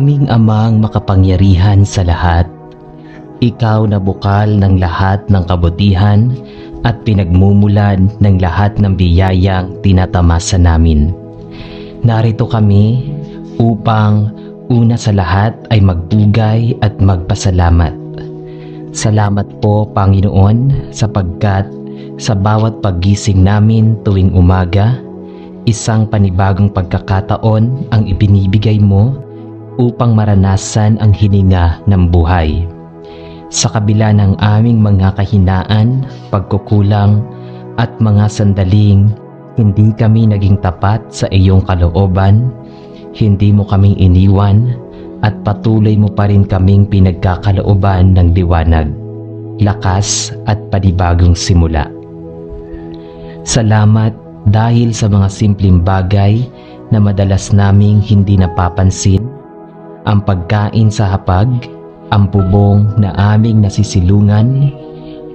Aming Amang makapangyarihan sa lahat, Ikaw na bukal ng lahat ng kabutihan at pinagmumulan ng lahat ng biyayang tinatamasa namin. Narito kami upang una sa lahat ay magpugay at magpasalamat. Salamat po, Panginoon, sapagkat sa bawat paggising namin tuwing umaga, isang panibagong pagkakataon ang ibinibigay mo upang maranasan ang hininga ng buhay. Sa kabila ng aming mga kahinaan, pagkukulang at mga sandaling hindi kami naging tapat sa iyong kalooban, hindi mo kaming iniwan at patuloy mo pa rin kaming pinagkakalooban ng liwanag, lakas at panibagong simula. Salamat dahil sa mga simpleng bagay na madalas naming hindi napapansin, ang pagkain sa hapag, ang bubong na aming nasisilungan,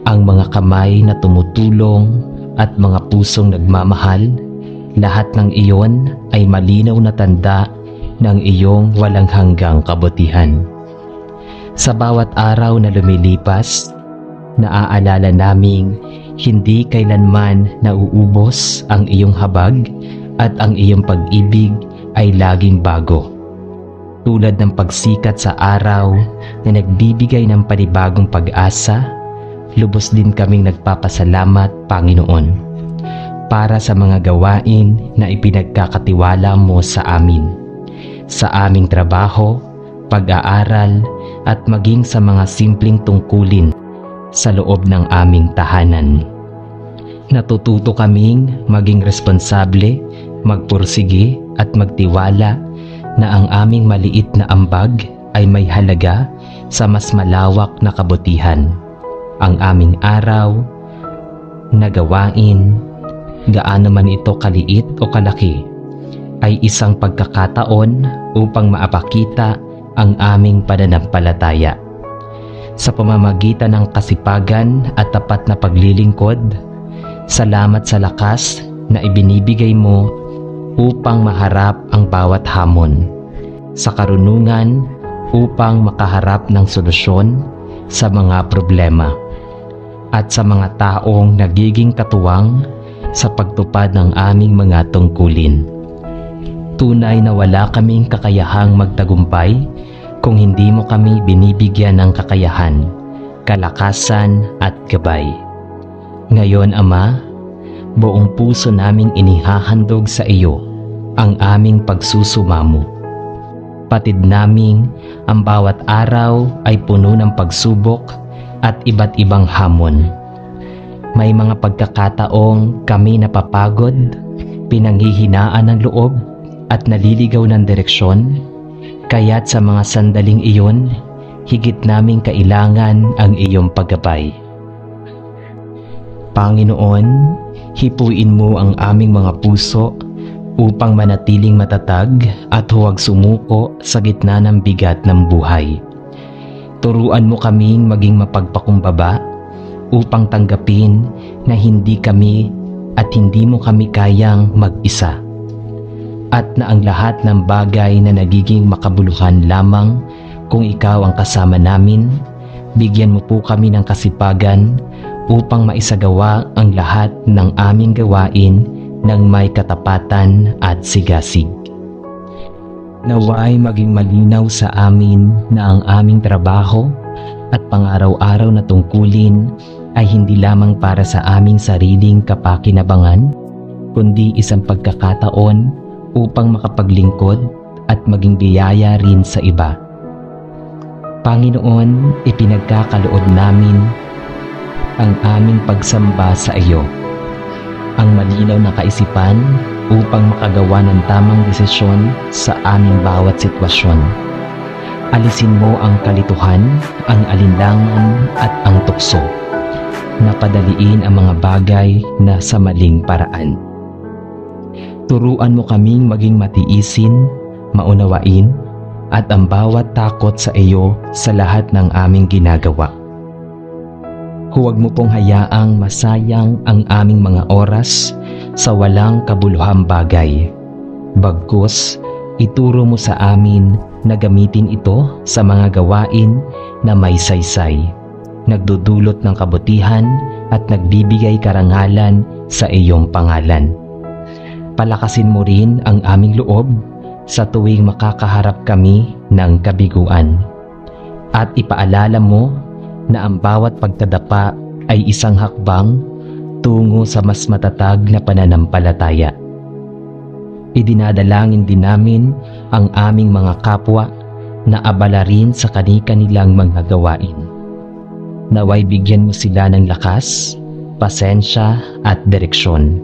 ang mga kamay na tumutulong at mga pusong nagmamahal, lahat ng iyon ay malinaw na tanda ng iyong walang hanggang kabutihan. Sa bawat araw na lumilipas, naaalala naming hindi kailanman nauubos ang iyong habag at ang iyong pag-ibig ay laging bago. Tulad ng pagsikat sa araw na nagbibigay ng panibagong pag-asa, lubos din kaming nagpapasalamat, Panginoon, para sa mga gawain na ipinagkakatiwala mo sa amin, sa aming trabaho, pag-aaral at maging sa mga simpleng tungkulin sa loob ng aming tahanan. Natututo kaming maging responsable, magpursige at magtiwala na ang aming maliit na ambag ay may halaga sa mas malawak na kabutihan. Ang aming araw na gawain, gaano man ito kaliit o kalaki, ay isang pagkakataon upang maapakita ang aming pananampalataya. Sa pamamagitan ng kasipagan at tapat na paglilingkod, salamat sa lakas na ibinibigay mo upang maharap ang bawat hamon, sa karunungan upang makaharap ng solusyon sa mga problema, at sa mga taong nagiging katuwang sa pagtupad ng aming mga tungkulin. Tunay na wala kaming kakayahang magtagumpay kung hindi mo kami binibigyan ng kakayahan, kalakasan at gabay. Ngayon, Ama, buong puso naming inihahandog sa iyo ang aming pagsusumamo. Patid naming ang bawat araw ay puno ng pagsubok at iba't ibang hamon. May mga pagkakataong kami napapagod, pinanghihinaan ng loob at naliligaw ng direksyon, kaya't sa mga sandaling iyon, higit naming kailangan ang iyong paggabay. Panginoon, hipuin mo ang aming mga puso upang manatiling matatag at huwag sumuko sa gitna ng bigat ng buhay. Turuan mo kaming maging mapagpakumbaba upang tanggapin na hindi kami at hindi mo kami kayang mag-isa, at na ang lahat ng bagay na nagiging makabuluhan lamang kung ikaw ang kasama namin. Bigyan mo po kami ng kasipagan upang maisagawa ang lahat ng aming gawain ng may katapatan at sigasig. Naway maging malinaw sa amin na ang aming trabaho at pang-araw-araw na tungkulin ay hindi lamang para sa aming sariling kapakinabangan, kundi isang pagkakataon upang makapaglingkod at maging biyaya rin sa iba. Panginoon, ipinagkakaloob namin ang aming pagsamba sa iyo, ang malinaw na kaisipan upang makagawa ng tamang desisyon sa aming bawat sitwasyon. Alisin mo ang kalituhan, ang alinlangan at ang tukso. Napadaliin ang mga bagay na sa maling paraan. Turuan mo kaming maging matiisin, maunawain, at ang bawat takot sa iyo sa lahat ng aming ginagawa. Huwag mo pong hayaang masayang ang aming mga oras sa walang kabuluhang bagay. Bagkus, ituro mo sa amin na gamitin ito sa mga gawain na may saysay, nagdudulot ng kabutihan at nagbibigay karangalan sa iyong pangalan. Palakasin mo rin ang aming loob sa tuwing makakaharap kami ng kabiguan. At ipaalala mo na ang bawat pagtadapa ay isang hakbang tungo sa mas matatag na pananampalataya. Idinadalangin din namin ang aming mga kapwa na abala rin sa kani-kanilang mga gawain. Naway bigyan mo sila ng lakas, pasensya at direksyon.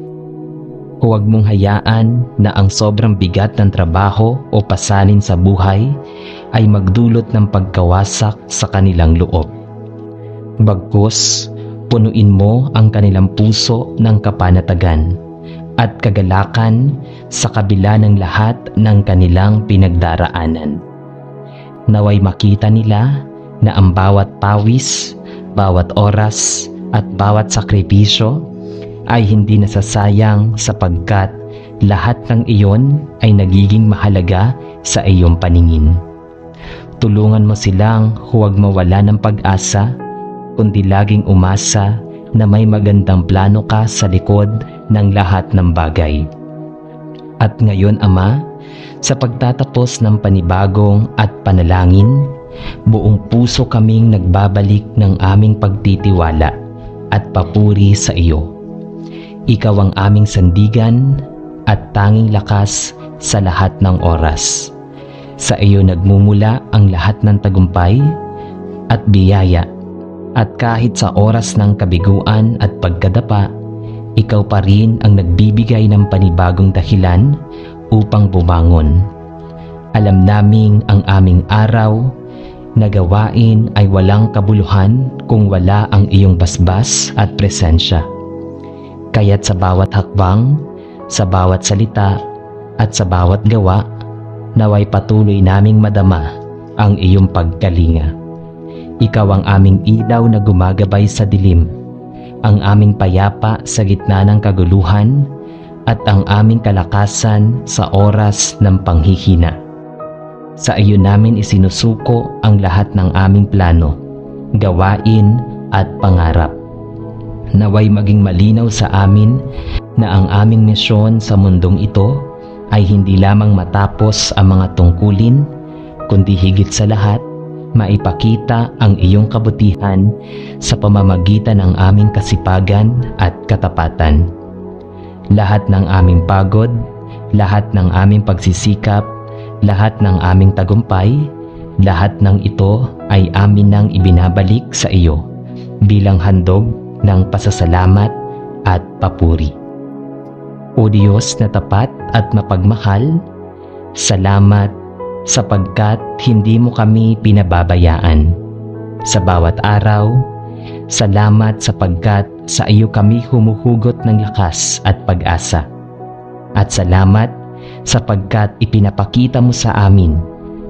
Huwag mong hayaan na ang sobrang bigat ng trabaho o pasanin sa buhay ay magdulot ng pagkawasak sa kanilang loob. Bagkus, punuin mo ang kanilang puso ng kapanatagan at kagalakan sa kabila ng lahat ng kanilang pinagdaraanan. Naway makita nila na ang bawat pawis, bawat oras at bawat sakripisyo ay hindi nasasayang sapagkat lahat ng iyon ay nagiging mahalaga sa iyong paningin. Tulungan mo silang huwag mawala ng pag-asa, kundi laging umasa na may magandang plano ka sa likod ng lahat ng bagay. At ngayon, Ama, sa pagtatapos ng panibagong at panalangin, buong puso kaming nagbabalik ng aming pagtitiwala at papuri sa iyo. Ikaw ang aming sandigan at tanging lakas sa lahat ng oras. Sa iyo nagmumula ang lahat ng tagumpay at biyaya, at kahit sa oras ng kabiguan at pagkadapa, ikaw pa rin ang nagbibigay ng panibagong dahilan upang bumangon. Alam naming ang aming araw na gawain ay walang kabuluhan kung wala ang iyong basbas at presensya. Kaya't sa bawat hakbang, sa bawat salita, at sa bawat gawa, naway patuloy naming madama ang iyong pagkalinga. Ikaw ang aming ilaw na gumagabay sa dilim, ang aming payapa sa gitna ng kaguluhan, at ang aming kalakasan sa oras ng panghihina. Sa iyo namin isinusuko ang lahat ng aming plano, gawain at pangarap. Naway maging malinaw sa amin na ang aming misyon sa mundong ito ay hindi lamang matapos ang mga tungkulin, kundi higit sa lahat, maipakita ang iyong kabutihan sa pamamagitan ng aming kasipagan at katapatan. Lahat ng aming pagod, lahat ng aming pagsisikap, lahat ng aming tagumpay, lahat ng ito ay amin nang ibinabalik sa iyo bilang handog ng pasasalamat at papuri. O Diyos na tapat at mapagmahal, salamat sapagkat hindi mo kami pinababayaan. Sa bawat araw, salamat sapagkat sa iyo kami humuhugot ng lakas at pag-asa. At salamat sapagkat ipinapakita mo sa amin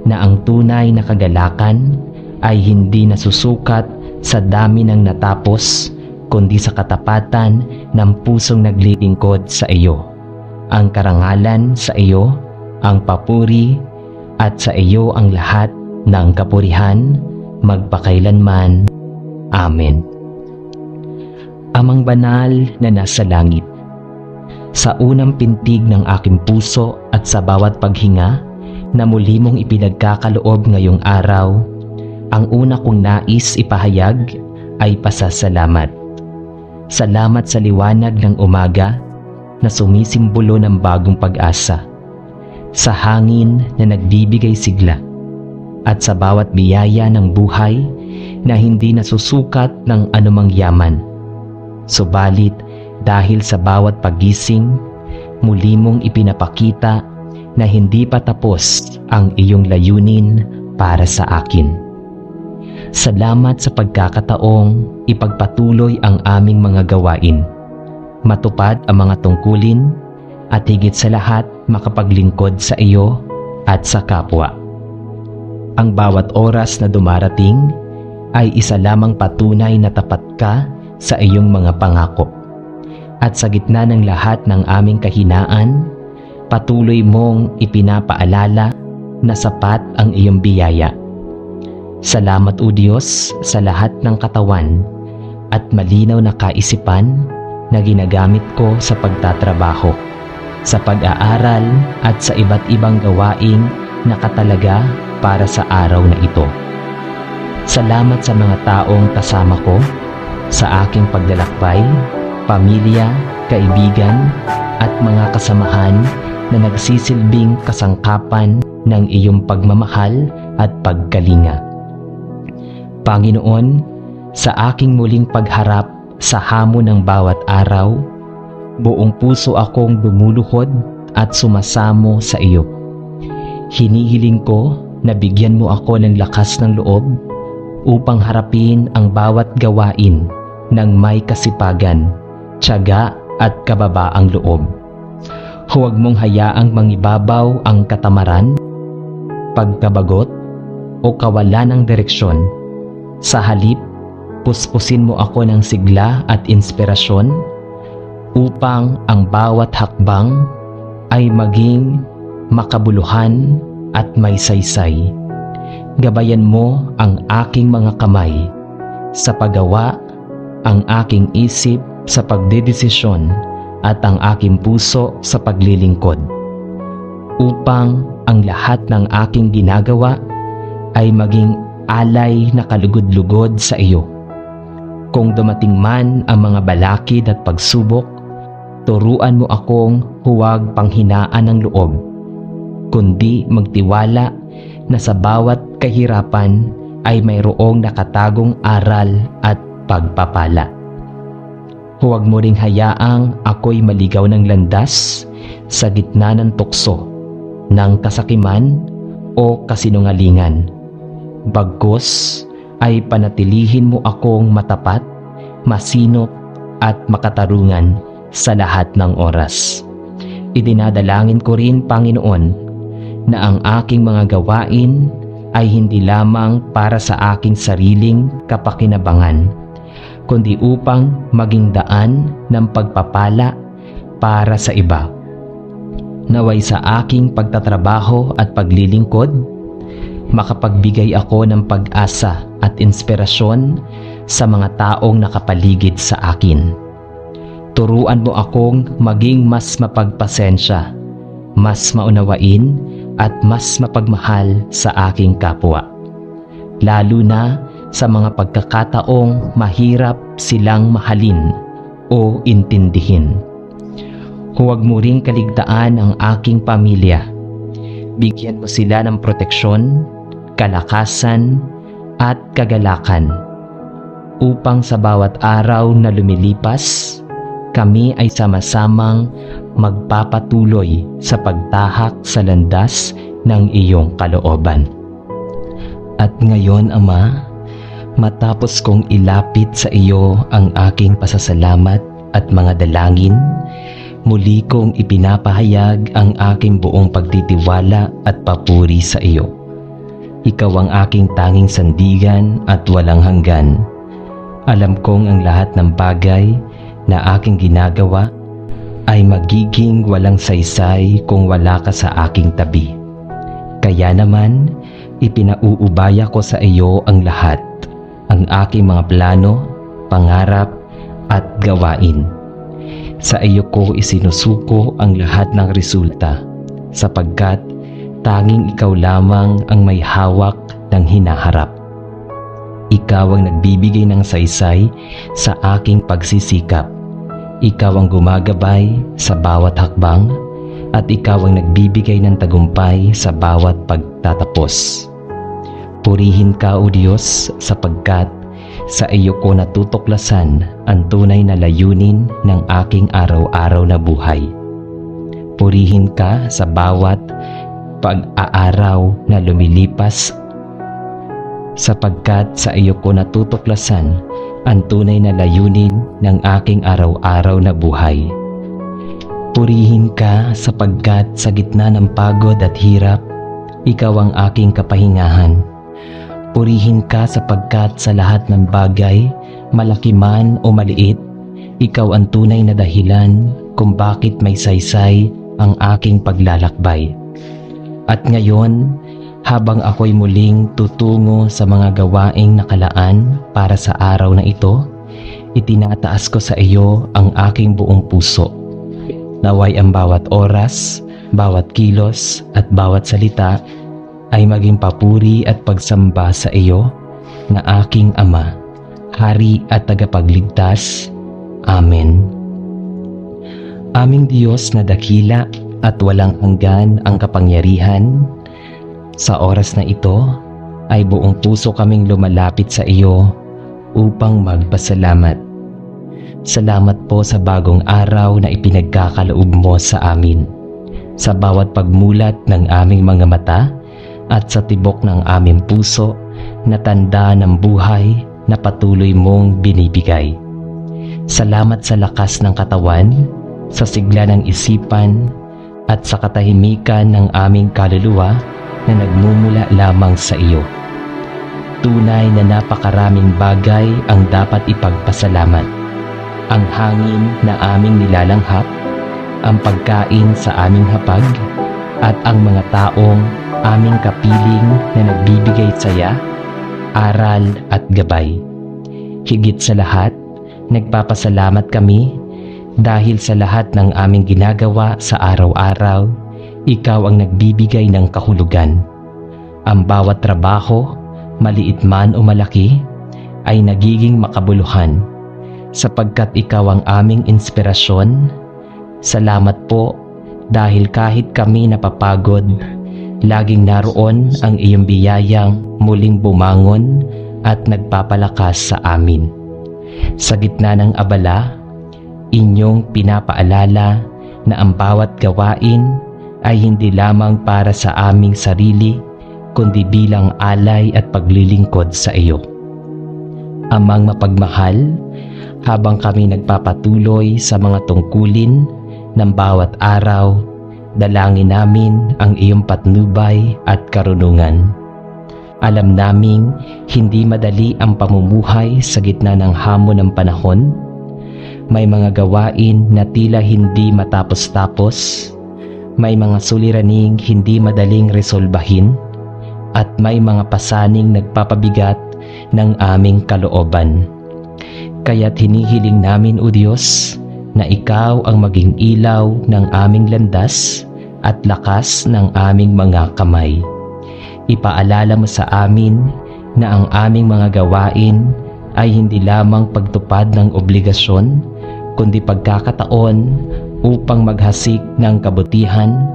na ang tunay na kagalakan ay hindi nasusukat sa dami ng natapos, kundi sa katapatan ng pusong naglilingkod sa iyo. Ang karangalan sa iyo, ang papuri, at sa iyo ang lahat ng kapurihan, magpakailanman. Amen. Amang banal na nasa langit, sa unang pintig ng aking puso at sa bawat paghinga na muli mong ipinagkakaloob ngayong araw, ang una kong nais ipahayag ay pasasalamat. Salamat sa liwanag ng umaga na sumisimbolo ng bagong pag-asa, sa hangin na nagbibigay sigla, at sa bawat biyaya ng buhay na hindi nasusukat ng anumang yaman. Subalit dahil sa bawat pagising, muli mong ipinapakita na hindi pa tapos ang iyong layunin para sa akin. Salamat sa pagkakataong ipagpatuloy ang aming mga gawain, matupad ang mga tungkulin, at higit sa lahat makapaglingkod sa iyo at sa kapwa. Ang bawat oras na dumarating ay isa lamang patunay na tapat ka sa iyong mga pangako. At sa gitna ng lahat ng aming kahinaan, patuloy mong ipinapaalala na sapat ang iyong biyaya. Salamat o Diyos sa lahat ng katawan at malinaw na kaisipan na ginagamit ko sa pagtatrabaho, sa pag-aaral at sa iba't ibang gawaing nakatalaga para sa araw na ito. Salamat sa mga taong kasama ko, sa aking paglalakbay, pamilya, kaibigan at mga kasamahan na nagsisilbing kasangkapan ng iyong pagmamahal at pagkalinga. Panginoon, sa aking muling pagharap sa hamon ng bawat araw, buong puso akong lumuluhod at sumasamo sa iyo. Hinihiling ko na bigyan mo ako ng lakas ng loob upang harapin ang bawat gawain ng may kasipagan, tiyaga at kababaang loob. Huwag mong hayaang mangibabaw ang katamaran, pagkabagot o kawalan ng direksyon. Sa halip, puspusin mo ako ng sigla at inspirasyon upang ang bawat hakbang ay maging makabuluhan at may saysay. Gabayan mo ang aking mga kamay sa paggawa, ang aking isip sa pagdedesisyon at ang aking puso sa paglilingkod, upang ang lahat ng aking ginagawa ay maging alay na kalugod-lugod sa iyo. Kung dumating man ang mga balakid at pagsubok, turuan mo akong huwag panghinaan ng loob, kundi magtiwala na sa bawat kahirapan ay mayroong nakatagong aral at pagpapala. Huwag mo ring hayaang ako'y maligaw ng landas sa gitna ng tukso, ng kasakiman o kasinungalingan. Bagkus ay panatilihin mo akong matapat, masinop at makatarungan sa lahat ng oras. Idinadalangin ko rin, Panginoon, na ang aking mga gawain ay hindi lamang para sa aking sariling kapakinabangan, kundi upang maging daan ng pagpapala para sa iba. Naway sa aking pagtatrabaho at paglilingkod, makapagbigay ako ng pag-asa at inspirasyon sa mga taong nakapaligid sa akin. Turuan mo akong maging mas mapagpasensya, mas maunawain at mas mapagmahal sa aking kapwa, lalo na sa mga pagkakataong mahirap silang mahalin o intindihin. Huwag mo ring kaligtaan ang aking pamilya. Bigyan mo sila ng proteksyon, kalakasan at kagalakan upang sa bawat araw na lumilipas, kami ay sama-samang magpapatuloy sa pagtahak sa landas ng iyong kalooban. At ngayon, Ama, matapos kong ilapit sa iyo ang aking pasasalamat at mga dalangin, muli kong ipinapahayag ang aking buong pagtitiwala at papuri sa iyo. Ikaw ang aking tanging sandigan at walang hanggan. Alam kong ang lahat ng bagay na aking ginagawa ay magiging walang saysay kung wala ka sa aking tabi. Kaya naman, ipinauubaya ko sa iyo ang lahat, ang aking mga plano, pangarap at gawain. Sa iyo ko isinusuko ang lahat ng resulta, sapagkat tanging ikaw lamang ang may hawak ng hinaharap. Ikaw ang nagbibigay ng saysay sa aking pagsisikap. Ikaw ang gumagabay sa bawat hakbang at ikaw ang nagbibigay ng tagumpay sa bawat pagtatapos. Purihin ka, O Diyos, sapagkat sa iyo ko natutuklasan ang tunay na layunin ng aking araw-araw na buhay. Purihin ka sa bawat pag-aaraw na lumilipas, sapagkat sa iyo ko natutuklasan ang tunay na layunin ng aking araw-araw na buhay. Purihin ka sapagkat sa gitna ng pagod at hirap, ikaw ang aking kapahingahan. Purihin ka sapagkat sa lahat ng bagay, malaki man o maliit, ikaw ang tunay na dahilan kung bakit may saysay ang aking paglalakbay. At ngayon, Habang ako'y muling tutungo sa mga gawaing nakalaan para sa araw na ito, itinataas ko sa iyo ang aking buong puso. Naway ang bawat oras, bawat kilos at bawat salita ay maging papuri at pagsamba sa iyo na aking Ama, Hari at Tagapagligtas. Amen. Aming Diyos na dakila at walang hanggan ang kapangyarihan, sa oras na ito ay buong puso kaming lumalapit sa iyo upang magpasalamat. Salamat po sa bagong araw na ipinagkakaloob mo sa amin, sa bawat pagmulat ng aming mga mata at sa tibok ng aming puso na tanda ng buhay na patuloy mong binibigay. Salamat sa lakas ng katawan, sa sigla ng isipan at sa katahimikan ng aming kaluluwa na nagmumula lamang sa iyo. Tunay na napakaraming bagay ang dapat ipagpasalamat. Ang hangin na aming nilalanghap, ang pagkain sa aming hapag, at ang mga taong aming kapiling na nagbibigay saya, aral at gabay. Higit sa lahat, nagpapasalamat kami dahil sa lahat ng aming ginagawa sa araw-araw, ikaw ang nagbibigay ng kahulugan. Ang bawat trabaho, maliit man o malaki, ay nagiging makabuluhan sapagkat ikaw ang aming inspirasyon. Salamat po dahil kahit kami napapagod, laging naroon ang iyong biyayang muling bumangon at nagpapalakas sa amin. Sa gitna ng abala, inyong pinapaalala na ang bawat gawain ay hindi lamang para sa aming sarili, kundi bilang alay at paglilingkod sa iyo. Amang mapagmahal, habang kami nagpapatuloy sa mga tungkulin ng bawat araw, dalangin namin ang iyong patnubay at karunungan. Alam naming hindi madali ang pamumuhay sa gitna ng hamon ng panahon. May mga gawain na tila hindi matapos-tapos, may mga suliraning hindi madaling resolbahin, at may mga pasaning nagpapabigat ng aming kalooban. Kaya't hinihiling namin, O Diyos, na ikaw ang maging ilaw ng aming landas at lakas ng aming mga kamay. Ipaalala mo sa amin na ang aming mga gawain ay hindi lamang pagtupad ng obligasyon, kundi pagkakataon upang maghasik ng kabutihan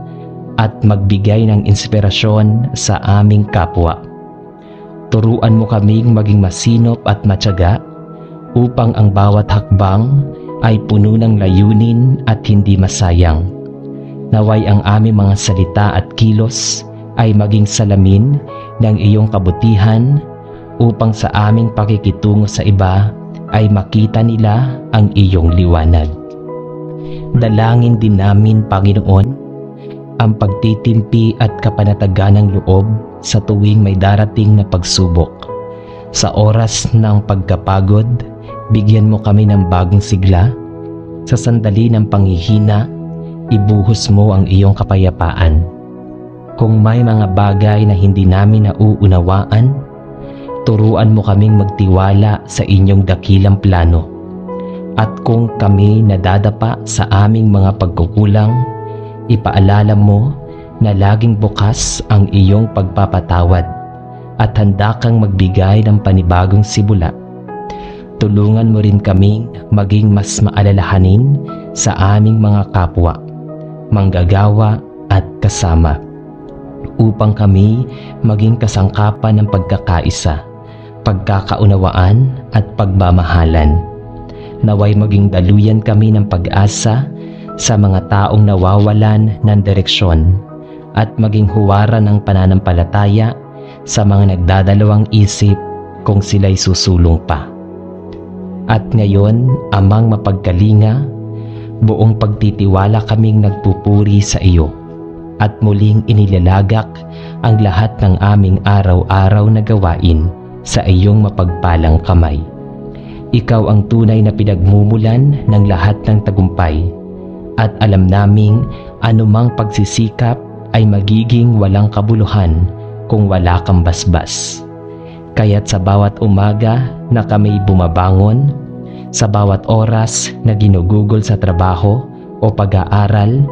at magbigay ng inspirasyon sa aming kapwa. Turuan mo kaming maging masinop at matyaga upang ang bawat hakbang ay puno ng layunin at hindi masayang. Naway ang aming mga salita at kilos ay maging salamin ng iyong kabutihan upang sa aming pakikitungo sa iba ay makita nila ang iyong liwanag. Dalangin din namin, Panginoon, ang pagtitimpi at kapanatagan ng loob sa tuwing may darating na pagsubok. Sa oras ng pagkapagod, bigyan mo kami ng bagong sigla. Sa sandali ng panghihina, ibuhos mo ang iyong kapayapaan. Kung may mga bagay na hindi namin nauunawaan, turuan mo kaming magtiwala sa inyong dakilang plano. At kung kami nadadapa sa aming mga pagkukulang, ipaalala mo na laging bukas ang iyong pagpapatawad at handa kang magbigay ng panibagong simula. Tulungan mo rin kaming maging mas maalalahanin sa aming mga kapwa, manggagawa at kasama, upang kami maging kasangkapan ng pagkakaisa, pagkakaunawaan at pagmamahalan. Naway maging daluyan kami ng pag-asa sa mga taong nawawalan ng direksyon at maging huwaran ng pananampalataya sa mga nagdadalawang isip kung sila'y susulong pa. At ngayon, Amang mapagkalinga, buong pagtitiwala kaming nagpupuri sa iyo at muling inilalagak ang lahat ng aming araw-araw na gawain sa iyong mapagpalang kamay. Ikaw ang tunay na pinagmumulan ng lahat ng tagumpay at alam naming anumang pagsisikap ay magiging walang kabuluhan kung wala kang basbas. Kaya't sa bawat umaga na kami bumabangon, sa bawat oras na ginugugol sa trabaho o pag-aaral,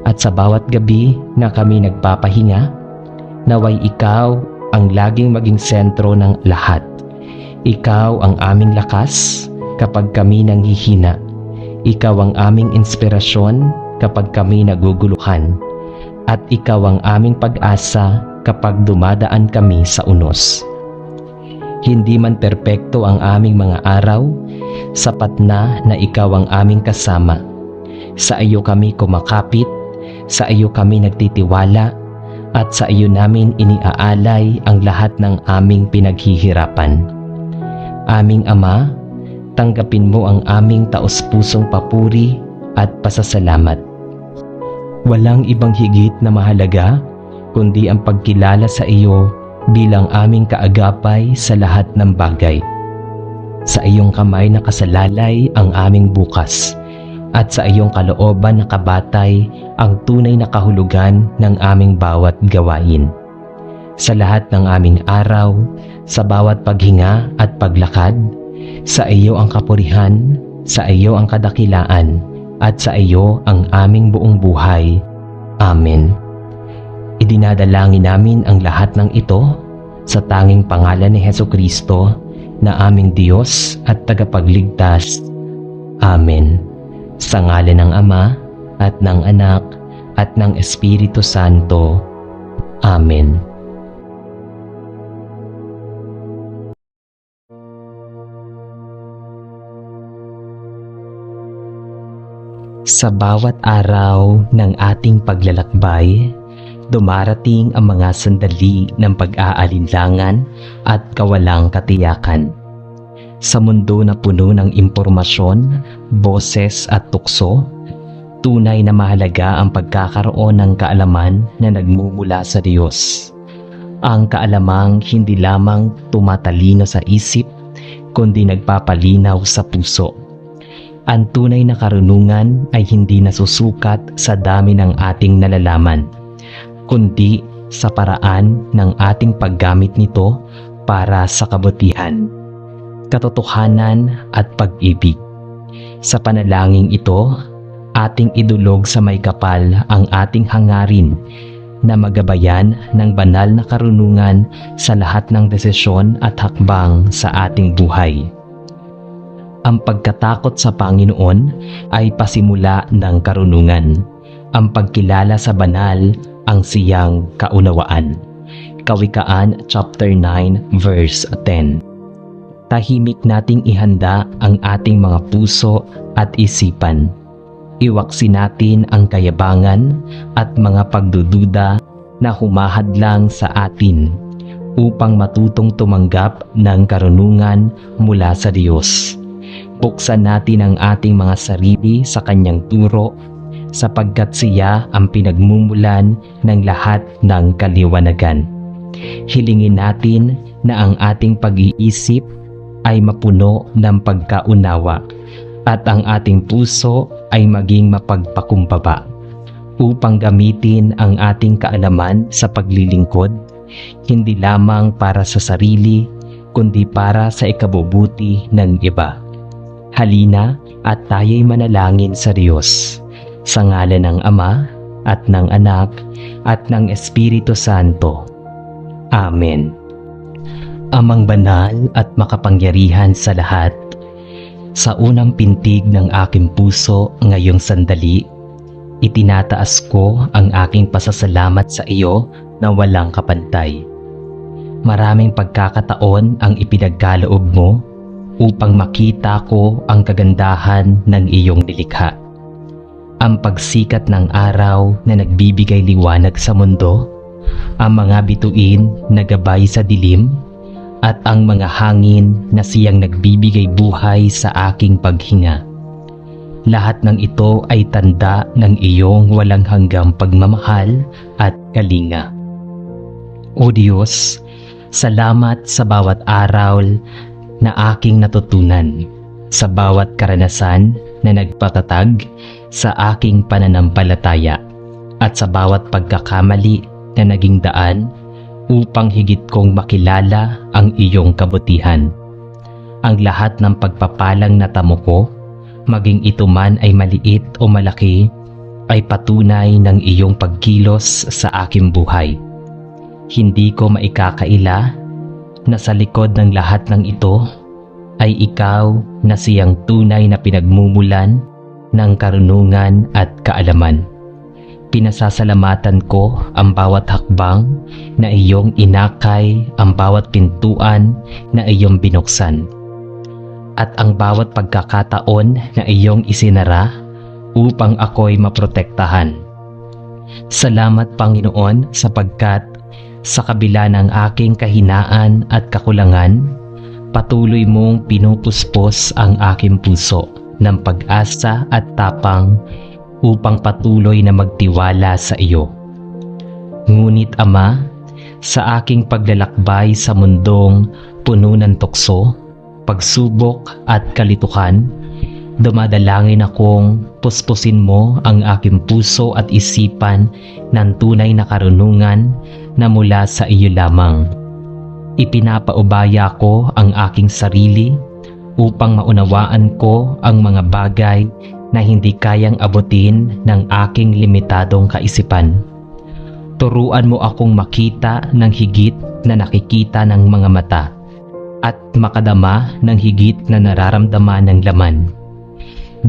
at sa bawat gabi na kami nagpapahinga, naway ikaw ang laging maging sentro ng lahat. Ikaw ang aming lakas kapag kami nanghihina. Ikaw ang aming inspirasyon kapag kami naguguluhan. At ikaw ang aming pag-asa kapag dumadaan kami sa unos. Hindi man perpekto ang aming mga araw, sapat na ikaw ang aming kasama. Sa iyo kami kumakapit, sa iyo kami nagtitiwala, at sa iyo namin iniaalay ang lahat ng aming pinaghihirapan. Aming Ama, tanggapin mo ang aming taos-pusong papuri at pasasalamat. Walang ibang higit na mahalaga kundi ang pagkilala sa iyo bilang aming kaagapay sa lahat ng bagay. Sa iyong kamay nakasalalay ang aming bukas, at sa iyong kalooban nakabatay ang tunay na kahulugan ng aming bawat gawain. Sa lahat ng aming araw, sa bawat paghinga at paglakad, sa iyo ang kapurihan, sa iyo ang kadakilaan, at sa iyo ang aming buong buhay. Amen. Idinadalangin namin ang lahat ng ito sa tanging pangalan ni Hesukristo na aming Diyos at tagapagligtas. Amen. Sa ngalan ng Ama at ng Anak at ng Espiritu Santo. Amen. Sa bawat araw ng ating paglalakbay, dumarating ang mga sandali ng pag-aalinlangan at kawalang katiyakan. Sa mundo na puno ng impormasyon, boses at tukso, tunay na mahalaga ang pagkakaroon ng kaalaman na nagmumula sa Diyos. Ang kaalamang hindi lamang tumatalino sa isip, kundi nagpapalinaw sa puso. Ang tunay na karunungan ay hindi nasusukat sa dami ng ating nalalaman, kundi sa paraan ng ating paggamit nito para sa kabutihan, katotohanan at pag-ibig. Sa panalangin ito, ating idulog sa may kapal ang ating hangarin na magabayan ng banal na karunungan sa lahat ng desisyon at hakbang sa ating buhay. Ang pagkatakot sa Panginoon ay pasimula ng karunungan. Ang pagkilala sa banal ang siyang kaunawaan. Kawikaan chapter 9 verse 10. Tahimik nating ihanda ang ating mga puso at isipan. Iwaksi natin ang kayabangan at mga pagdududa na humahadlang sa atin upang matutong tumanggap ng karunungan mula sa Diyos. Buksan natin ang ating mga sarili sa Kanyang turo sapagkat siya ang pinagmumulan ng lahat ng kaliwanagan. Hilingin natin na ang ating pag-iisip ay mapuno ng pagkaunawa at ang ating puso ay maging mapagpakumbaba upang gamitin ang ating kaalaman sa paglilingkod, hindi lamang para sa sarili kundi para sa ikabubuti ng iba. Halina at tayo'y manalangin sa Diyos. Sa ngalan ng Ama at ng Anak at ng Espiritu Santo. Amen. Amang banal at makapangyarihan sa lahat, sa unang pintig ng aking puso ngayong sandali, itinataas ko ang aking pasasalamat sa iyo na walang kapantay. Maraming pagkakataon ang ipinagkaloob mo upang makita ko ang kagandahan ng iyong nilikha. Ang pagsikat ng araw na nagbibigay liwanag sa mundo, ang mga bituin na gabay sa dilim, at ang mga hangin na siyang nagbibigay buhay sa aking paghinga. Lahat ng ito ay tanda ng iyong walang hanggang pagmamahal at kalinga. O Diyos, salamat sa bawat araw na aking natutunan, sa bawat karanasan na nagpatatag sa aking pananampalataya, at sa bawat pagkakamali na naging daan upang higit kong makilala ang iyong kabutihan. Ang lahat ng pagpapalang natamo ko, maging ito man ay maliit o malaki, ay patunay ng iyong pagkilos sa aking buhay. Hindi ko maikakaila na sa likod ng lahat ng ito ay ikaw na siyang tunay na pinagmumulan ng karunungan at kaalaman. Pinasasalamatan ko ang bawat hakbang na iyong inakay, ang bawat pintuan na iyong binuksan, at ang bawat pagkakataon na iyong isinara upang ako'y maprotektahan. Salamat, Panginoon, sapagkat sa kabila ng aking kahinaan at kakulangan, patuloy mong pinupuspos ang aking puso ng pag-asa at tapang upang patuloy na magtiwala sa iyo. Ngunit Ama, sa aking paglalakbay sa mundong puno ng tukso, pagsubok at kalituhan, dumadalangin akong puspusin mo ang aking puso at isipan ng tunay na karunungan na mula sa iyo lamang. Ipinapaubaya ko ang aking sarili upang maunawaan ko ang mga bagay na hindi kayang abutin ng aking limitadong kaisipan. Turuan mo akong makita ng higit na nakikita ng mga mata at makadama ng higit na nararamdaman ng laman.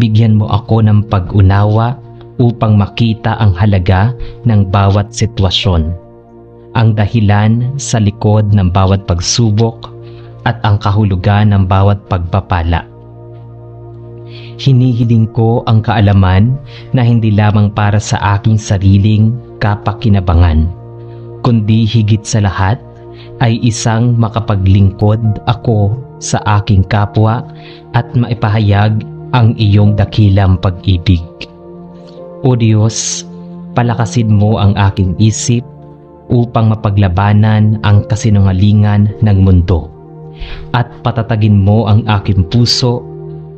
Bigyan mo ako ng pag-unawa upang makita ang halaga ng bawat sitwasyon, ang dahilan sa likod ng bawat pagsubok at ang kahulugan ng bawat pagpapala. Hinihiling ko ang kaalaman na hindi lamang para sa aking sariling kapakinabangan, kundi higit sa lahat ay isang makapaglingkod ako sa aking kapwa at maipahayag ang iyong dakilang pag-ibig. O Diyos, palakasin mo ang aking isip upang mapaglabanan ang kasinungalingan ng mundo, at patatagin mo ang aking puso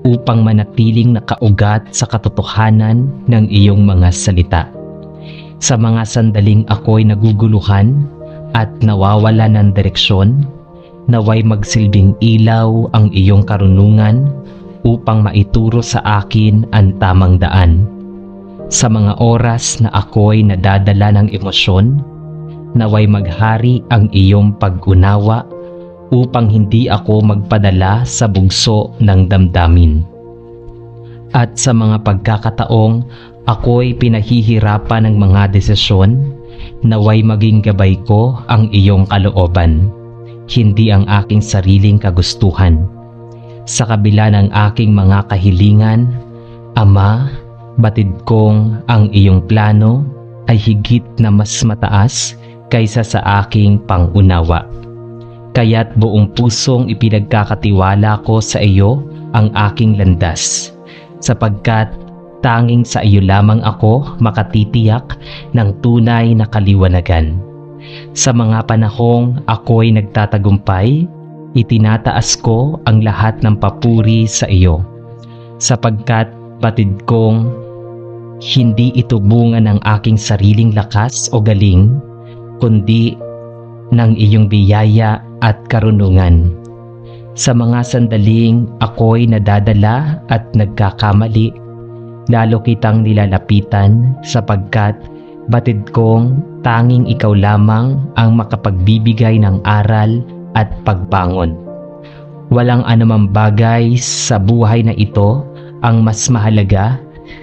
upang manatiling nakaugat sa katotohanan ng iyong mga salita. Sa mga sandaling ako'y naguguluhan at nawawala ng direksyon, naway magsilbing ilaw ang iyong karunungan upang maituro sa akin ang tamang daan. Sa mga oras na ako'y nadadala ng emosyon, naway maghari ang iyong pag-unawa upang hindi ako magpadala sa bugso ng damdamin. At sa mga pagkakataong ako'y pinahihirapan ng mga desisyon, naway maging gabay ko ang iyong kalooban, hindi ang aking sariling kagustuhan. Sa kabila ng aking mga kahilingan, Ama, batid kong ang iyong plano ay higit na mas mataas kaysa sa aking pangunawa. Kaya't buong pusong ipinagkakatiwala ko sa iyo ang aking landas, sapagkat tanging sa iyo lamang ako makatitiyak ng tunay na kaliwanagan. Sa mga panahong ako'y nagtatagumpay, itinataas ko ang lahat ng papuri sa iyo, sapagkat batid kong hindi ito bunga ng aking sariling lakas o galing, kundi ng iyong biyaya at karunungan. Sa mga sandaling ako'y nadadala at nagkakamali, lalo kitang nilalapitan sapagkat batid kong tanging ikaw lamang ang makapagbibigay ng aral at pagbangon. Walang anumang bagay sa buhay na ito ang mas mahalaga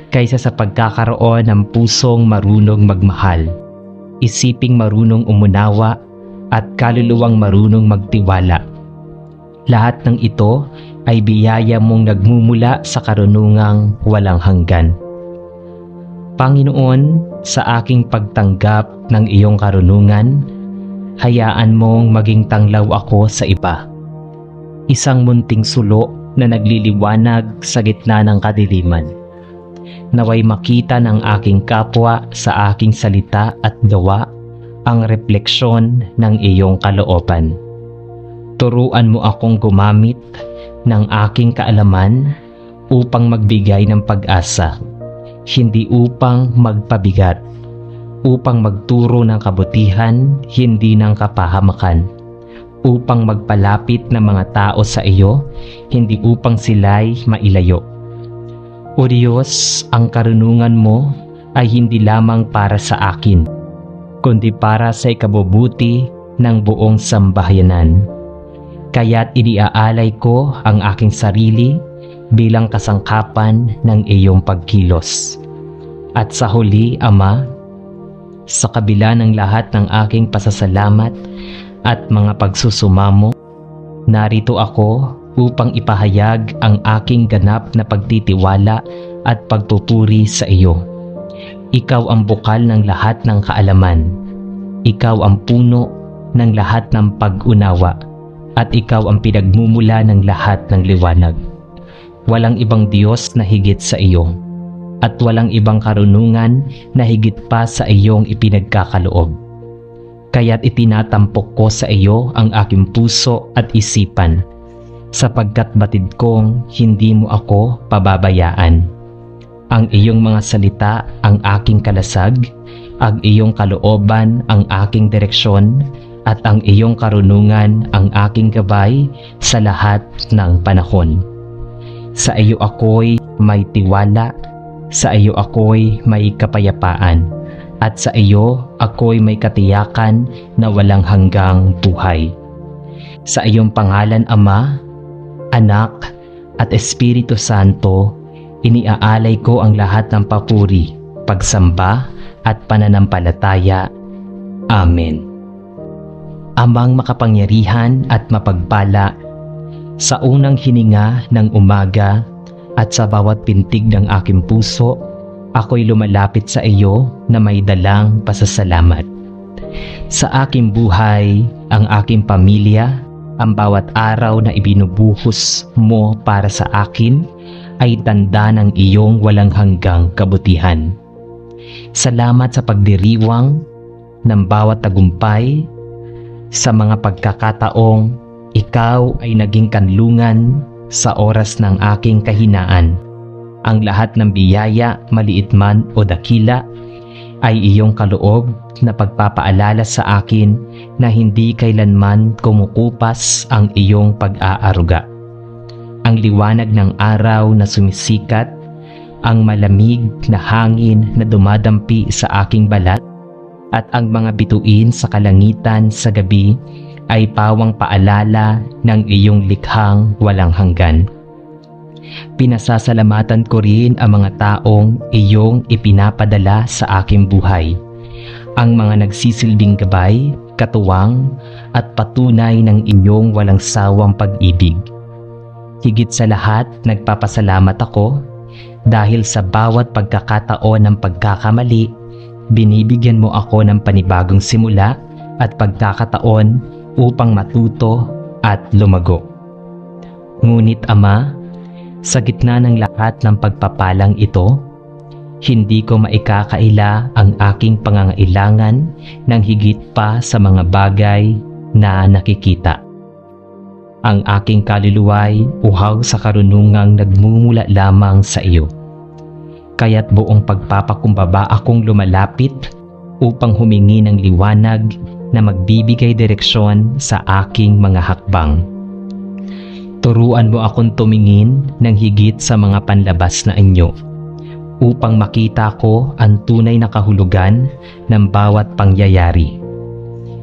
kaysa sa pagkakaroon ng pusong marunong magmahal, isiping marunong umunawa, at kaluluwang marunong magtiwala. Lahat ng ito ay biyaya mong nagmumula sa karunungang walang hanggan. Panginoon, sa aking pagtanggap ng iyong karunungan, hayaan mong maging tanglaw ako sa iba. Isang munting sulo na nagliliwanag sa gitna ng kadiliman. Naway makita ng aking kapwa sa aking salita at gawa ang refleksyon ng iyong kalooban. Turuan mo akong gumamit ng aking kaalaman upang magbigay ng pag-asa, hindi upang magpabigat. upang magturo ng kabutihan, hindi ng kapahamakan, upang magpalapit ng mga tao sa iyo, hindi upang sila'y mailayo. O Diyos, ang karunungan mo ay hindi lamang para sa akin, kundi para sa ikabubuti ng buong sambahayanan. Kaya't iniaalay ko ang aking sarili bilang kasangkapan ng iyong pagkilos. At sa huli, Ama, sa kabila ng lahat ng aking pasasalamat at mga pagsusumamo, narito ako upang ipahayag ang aking ganap na pagtitiwala at pagpupuri sa iyo. Ikaw ang bukal ng lahat ng kaalaman. Ikaw ang puno ng lahat ng pag-unawa. At ikaw ang pinagmumula ng lahat ng liwanag. Walang ibang Diyos na higit sa iyo. At walang ibang karunungan na higit pa sa iyong ipinagkakaloob. Kaya't itinatampok ko sa iyo ang aking puso at isipan, sapagkat batid kong hindi mo ako pababayaan. Ang iyong mga salita ang aking kalasag, ang iyong kalooban ang aking direksyon, at ang iyong karunungan ang aking gabay sa lahat ng panahon. Sa iyo ako'y may tiwala, sa iyo ako'y may kapayapaan, at sa iyo ako'y may katiyakan na walang hanggang buhay. Sa iyong pangalan, Ama, Anak, at Espiritu Santo, iniaalay ko ang lahat ng papuri, pagsamba, at pananampalataya. Amen. Amang makapangyarihan at mapagpala, sa unang hininga ng umaga at sa bawat pintig ng aking puso, ako'y lumalapit sa iyo na may dalang pasasalamat. Sa aking buhay, ang aking pamilya, ang bawat araw na ibinubuhos mo para sa akin ay tanda ng iyong walang hanggang kabutihan. Salamat sa pagdiriwang ng bawat tagumpay. Sa mga pagkakataong ikaw ay naging kanlungan sa oras ng aking kahinaan. Ang lahat ng biyaya, maliit man o dakila, ay iyong kaloob na pagpapaalala sa akin na hindi kailanman kumukupas ang iyong pag-aaruga. Ang liwanag ng araw na sumisikat, ang malamig na hangin na dumadampi sa aking balat, at ang mga bituin sa kalangitan sa gabi ay pawang paalala ng iyong likhang walang hanggan. Pinasasalamatan ko rin ang mga taong iyong ipinapadala sa aking buhay, ang mga nagsisilbing gabay, katuwang, at patunay ng iyong walang sawang pag-ibig. Higit sa lahat, nagpapasalamat ako dahil sa bawat pagkakataon ng pagkakamali, binibigyan mo ako ng panibagong simula at pagkakataon upang matuto at lumago. Ngunit Ama, sa gitna ng lahat ng pagpapalang ito, hindi ko maikakaila ang aking pangangailangan ng higit pa sa mga bagay na nakikita. Ang aking kaluluwa'y uhaw sa karunungang nagmumula lamang sa iyo. Kaya't buong pagpapakumbaba akong lumalapit upang humingi ng liwanag na magbibigay direksyon sa aking mga hakbang. Turuan mo akong tumingin ng higit sa mga panlabas na anyo upang makita ko ang tunay na kahulugan ng bawat pangyayari.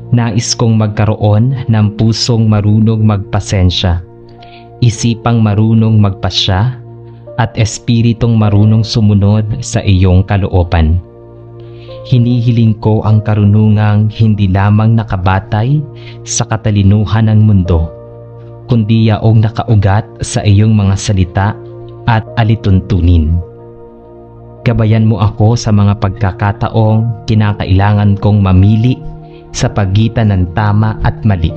Nais kong magkaroon ng pusong marunong magpasensya, isipang marunong magpasya, at espiritong marunong sumunod sa iyong kalooban. Hinihiling ko ang karunungang hindi lamang nakabatay sa katalinuhan ng mundo, kundi yaong nakaugat sa iyong mga salita at alituntunin. Gabayan mo ako sa mga pagkakataong kinakailangan kong mamili sa pagitan ng tama at mali,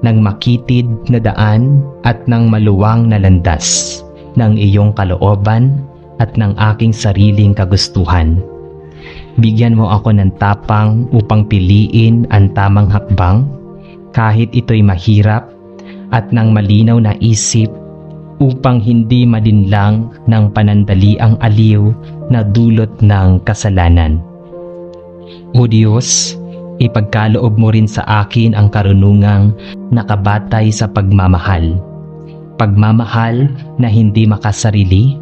ng makitid na daan at ng maluwang na landas, ng iyong kalooban at ng aking sariling kagustuhan. Bigyan mo ako ng tapang upang piliin ang tamang hakbang kahit ito'y mahirap, at ng malinaw na isip upang hindi malinlang ng panandaliang aliw na dulot ng kasalanan. O Diyos, ipagkaloob mo rin sa akin ang karunungang nakabatay sa pagmamahal. Pagmamahal na hindi makasarili,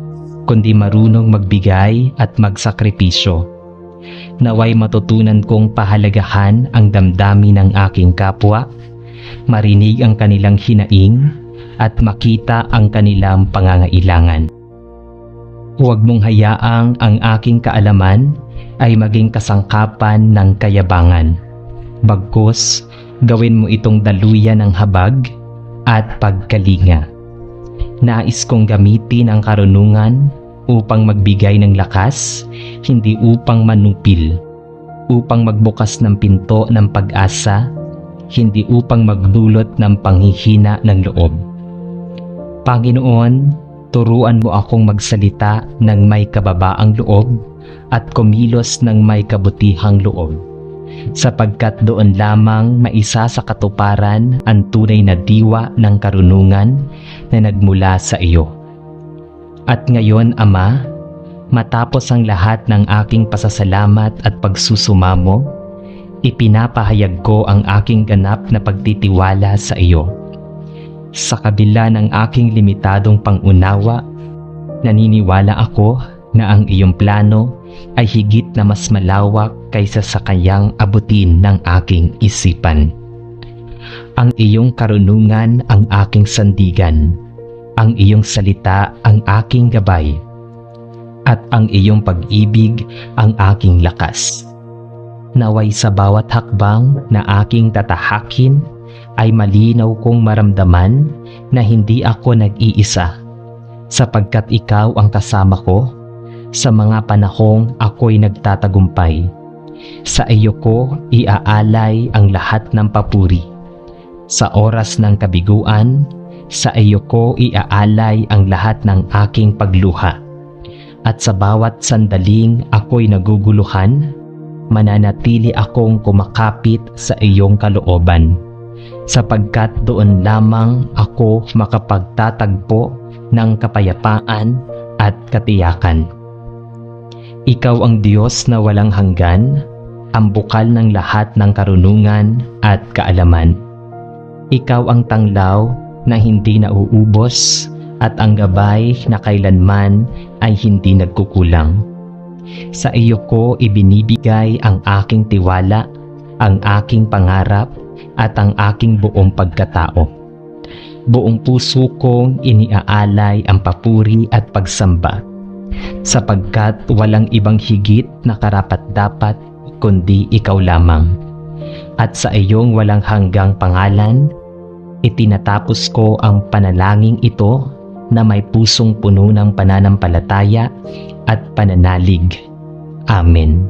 kundi marunong magbigay at magsakripisyo. Naway matutunan kong pahalagahan ang damdamin ng aking kapwa, marinig ang kanilang hinaing, at makita ang kanilang pangangailangan. Huwag mong hayaang ang aking kaalaman ay maging kasangkapan ng kayabangan. Bagkus, gawin mo itong daluyan ng habag at pagkalinga. Nais kong gamitin ang karunungan upang magbigay ng lakas, hindi upang manupil, upang magbukas ng pinto ng pag-asa, hindi upang magdulot ng panghihina ng loob. Panginoon, turuan mo akong magsalita ng may kababaang loob at kumilos ng may kabutihang loob, sapagkat doon lamang maisa sa katuparan ang tunay na diwa ng karunungan na nagmula sa iyo. At ngayon, Ama, matapos ang lahat ng aking pasasalamat at pagsusumamo, ipinapahayag ko ang aking ganap na pagtitiwala sa iyo. Sa kabila ng aking limitadong pangunawa, naniniwala ako na ang iyong plano ay higit na mas malawak kaysa sa kayang abutin ng aking isipan. Ang iyong karunungan ang aking sandigan, ang iyong salita ang aking gabay, at ang iyong pag-ibig ang aking lakas. Naway sa bawat hakbang na aking tatahakin ay malinaw kong maramdaman na hindi ako nag-iisa, sapagkat ikaw ang kasama ko sa mga panahong ako'y nagtatagumpay. Sa iyo ko iaalay ang lahat ng papuri. Sa oras ng kabiguan, sa iyo ko iaalay ang lahat ng aking pagluha. At sa bawat sandaling ako'y naguguluhan, mananatili akong kumakapit sa iyong kalooban, sapagkat doon lamang ako makapagtatagpo ng kapayapaan at katiyakan. Ikaw ang Diyos na walang hanggan, ang bukal ng lahat ng karunungan at kaalaman. Ikaw ang tanglaw na hindi nauubos at ang gabay na kailanman ay hindi nagkukulang. Sa iyo ko ibinibigay ang aking tiwala, ang aking pangarap, at ang aking buong pagkatao. Buong puso kong iniaalay ang papuri at pagsamba, sapagkat walang ibang higit na karapat-dapat kundi ikaw lamang. At sa iyong walang hanggang pangalan, itinatapos ko ang panalangin ito na may pusong puno ng pananampalataya at pananalig. Amen.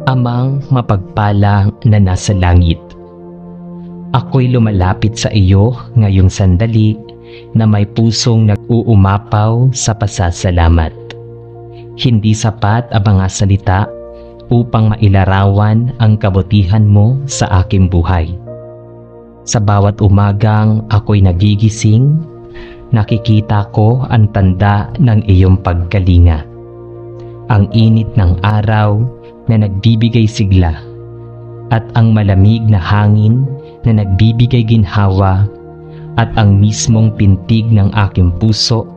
Amang mapagpala na nasa langit, ako'y lumalapit sa iyo ngayong sandali na may pusong nag-uumapaw sa pasasalamat. Hindi sapat ang mga salita upang mailarawan ang kabutihan mo sa aking buhay. Sa bawat umagang ako'y nagigising, nakikita ko ang tanda ng iyong pagkalinga. Ang init ng araw na nagbibigay sigla, at ang malamig na hangin na nagbibigay ginhawa, at ang mismong pintig ng aking puso,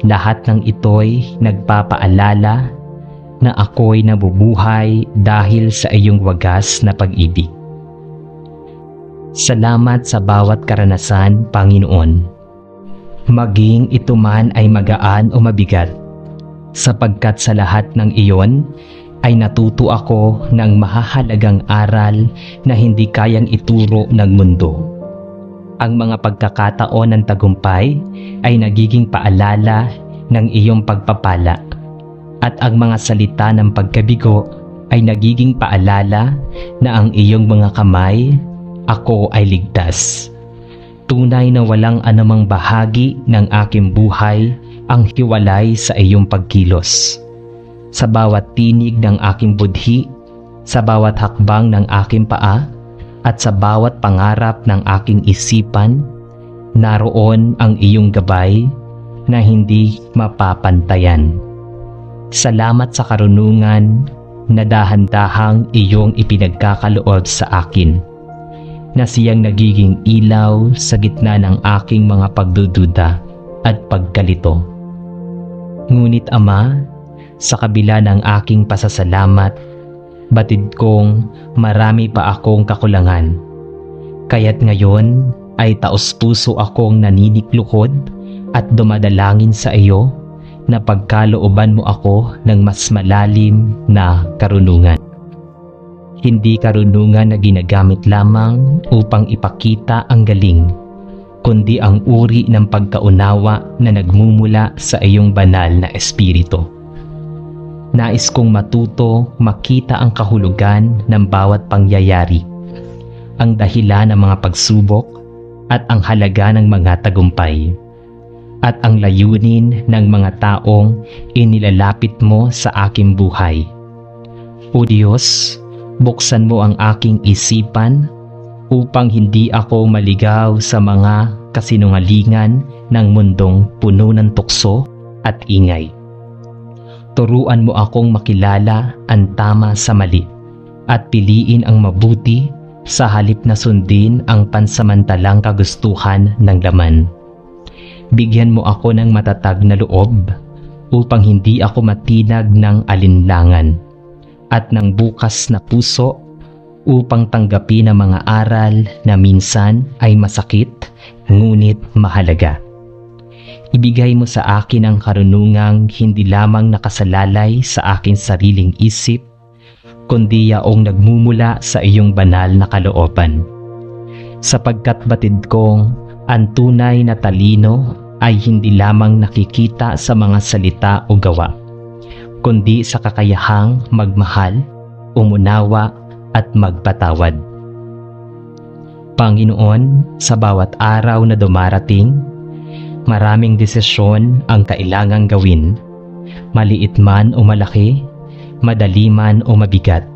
lahat ng ito'y nagpapaalala na ako'y nabubuhay dahil sa iyong wagas na pag-ibig. Salamat sa bawat karanasan, Panginoon. Maging ito man ay magaan o mabigat, sapagkat sa lahat ng iyon ay natuto ako ng mahahalagang aral na hindi kayang ituro ng mundo. Ang mga pagkakataon ng tagumpay ay nagiging paalala ng iyong pagpapala, at ang mga salita ng pagkabigo ay nagiging paalala na ang iyong mga kamay, ako ay ligtas. Tunay na walang anumang bahagi ng aking buhay ang hiwalay sa iyong pagkilos. Sa bawat tinig ng aking budhi, sa bawat hakbang ng aking paa, at sa bawat pangarap ng aking isipan, naroon ang iyong gabay na hindi mapapantayan. Salamat sa karunungan, na dahan-dahang iyong ipinagkakaloob sa akin, na siyang nagiging ilaw sa gitna ng aking mga pagdududa at pagkalito. Ngunit Ama, sa kabila ng aking pasasalamat, batid kong marami pa akong kakulangan. Kaya't ngayon ay taos-puso akong naniniklukod at dumadalangin sa iyo na pagkalooban mo ako ng mas malalim na karunungan. Hindi karunungan na ginagamit lamang upang ipakita ang galing, kundi ang uri ng pagkaunawa na nagmumula sa iyong banal na espiritu. Nais kong matuto makita ang kahulugan ng bawat pangyayari, ang dahilan ng mga pagsubok at ang halaga ng mga tagumpay, at ang layunin ng mga taong inilalapit mo sa aking buhay. O Diyos, buksan mo ang aking isipan upang hindi ako maligaw sa mga kasinungalingan ng mundong puno ng tukso at ingay. Turuan mo akong makilala ang tama sa mali at piliin ang mabuti sa halip na sundin ang pansamantalang kagustuhan ng laman. Bigyan mo ako ng matatag na loob upang hindi ako matinag ng alinlangan at ng bukas na puso upang tanggapin ang mga aral na minsan ay masakit ngunit mahalaga. Ibigay mo sa akin ang karunungang hindi lamang nakasalalay sa aking sariling isip, kundi yaong nagmumula sa iyong banal na kalooban. Sapagkat batid kong ang tunay na talino ay hindi lamang nakikita sa mga salita o gawa, kundi sa kakayahang magmahal, umunawa at magpatawad. Panginoon, sa bawat araw na dumarating, maraming desisyon ang kailangang gawin, maliit man o malaki, madali man o mabigat.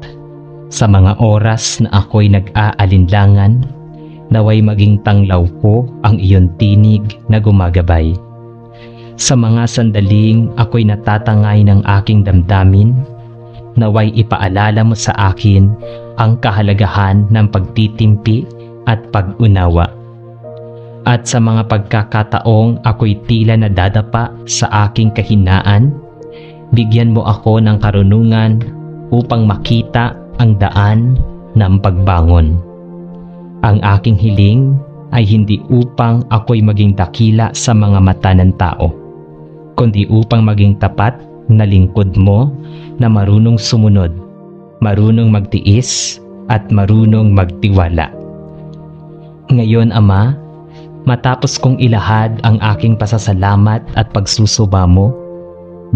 Sa mga oras na ako'y nag-aalinlangan, naway maging tanglaw ko ang iyong tinig na gumagabay. Sa mga sandaling ako'y natatangay ng aking damdamin, naway ipaalala mo sa akin ang kahalagahan ng pagtitimpi at pag-unawa. At sa mga pagkakataong ako'y tila nadadapa sa aking kahinaan, bigyan mo ako ng karunungan upang makita ang daan ng pagbangon. Ang aking hiling ay hindi upang ako'y maging dakila sa mga mata ng tao, kundi upang maging tapat na lingkod mo na marunong sumunod, marunong magtiis at marunong magtiwala. Ngayon, Ama, matapos kong ilahad ang aking pasasalamat at pagsusuba mo,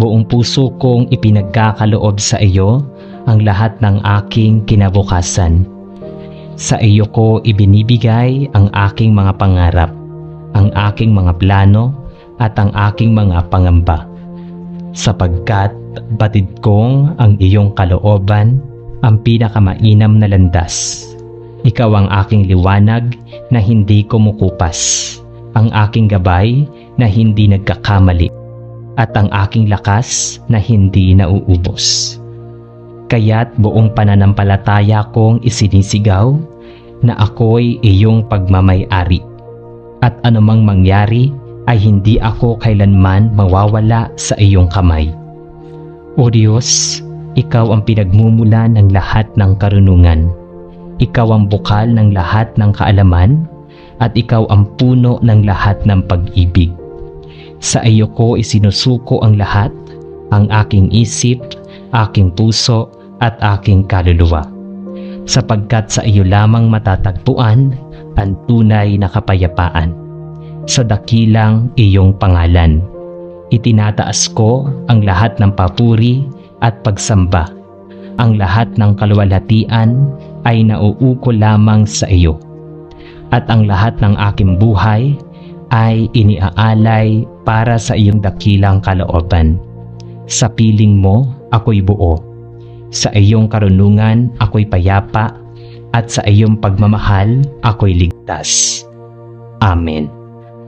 buong puso kong ipinagkakaloob sa iyo ang lahat ng aking kinabukasan. Sa iyo ko ibinibigay ang aking mga pangarap, ang aking mga plano at ang aking mga pangamba. Sapagkat batid kong ang iyong kalooban ang pinakamainam na landas. Ikaw ang aking liwanag na hindi kumukupas, ang aking gabay na hindi nagkakamali, at ang aking lakas na hindi nauubos. Kaya't buong pananampalataya kong isinisigaw na ako'y iyong pagmamay-ari, at anumang mangyari ay hindi ako kailanman mawawala sa iyong kamay. O Diyos, ikaw ang pinagmumulan ng lahat ng karunungan. Ikaw ang bukal ng lahat ng kaalaman at ikaw ang puno ng lahat ng pag-ibig. Sa iyo ko isinusuko ang lahat, ang aking isip, aking puso at aking kaluluwa. Sapagkat sa iyo lamang matatagpuan ang tunay na kapayapaan. Sa dakilang iyong pangalan, itinataas ko ang lahat ng papuri at pagsamba. Ang lahat ng kaluwalhatian ay nauuko lamang sa iyo. At ang lahat ng aking buhay ay iniaalay para sa iyong dakilang kalooban. Sa piling mo, ako'y buo. Sa iyong karunungan, ako'y payapa. At sa iyong pagmamahal, ako'y ligtas. Amen.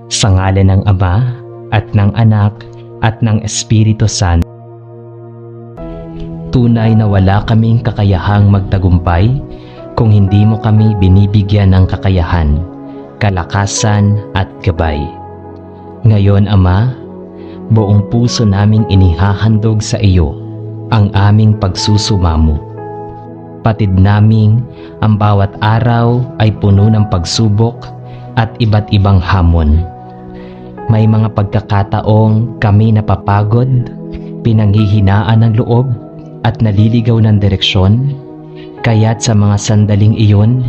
Sa ngalan ng Ama, at ng Anak, at ng Espiritu Santo. Tunay na wala kaming kakayahang magtagumpay kung hindi mo kami binibigyan ng kakayahan, kalakasan at gabay. Ngayon, Ama, buong puso naming inihahandog sa iyo ang aming pagsusumamo. Patid naming ang bawat araw ay puno ng pagsubok at iba't ibang hamon. May mga pagkakataong kami napapagod, pinanghihinaan ng loob at naliligaw ng direksyon, kaya't sa mga sandaling iyon,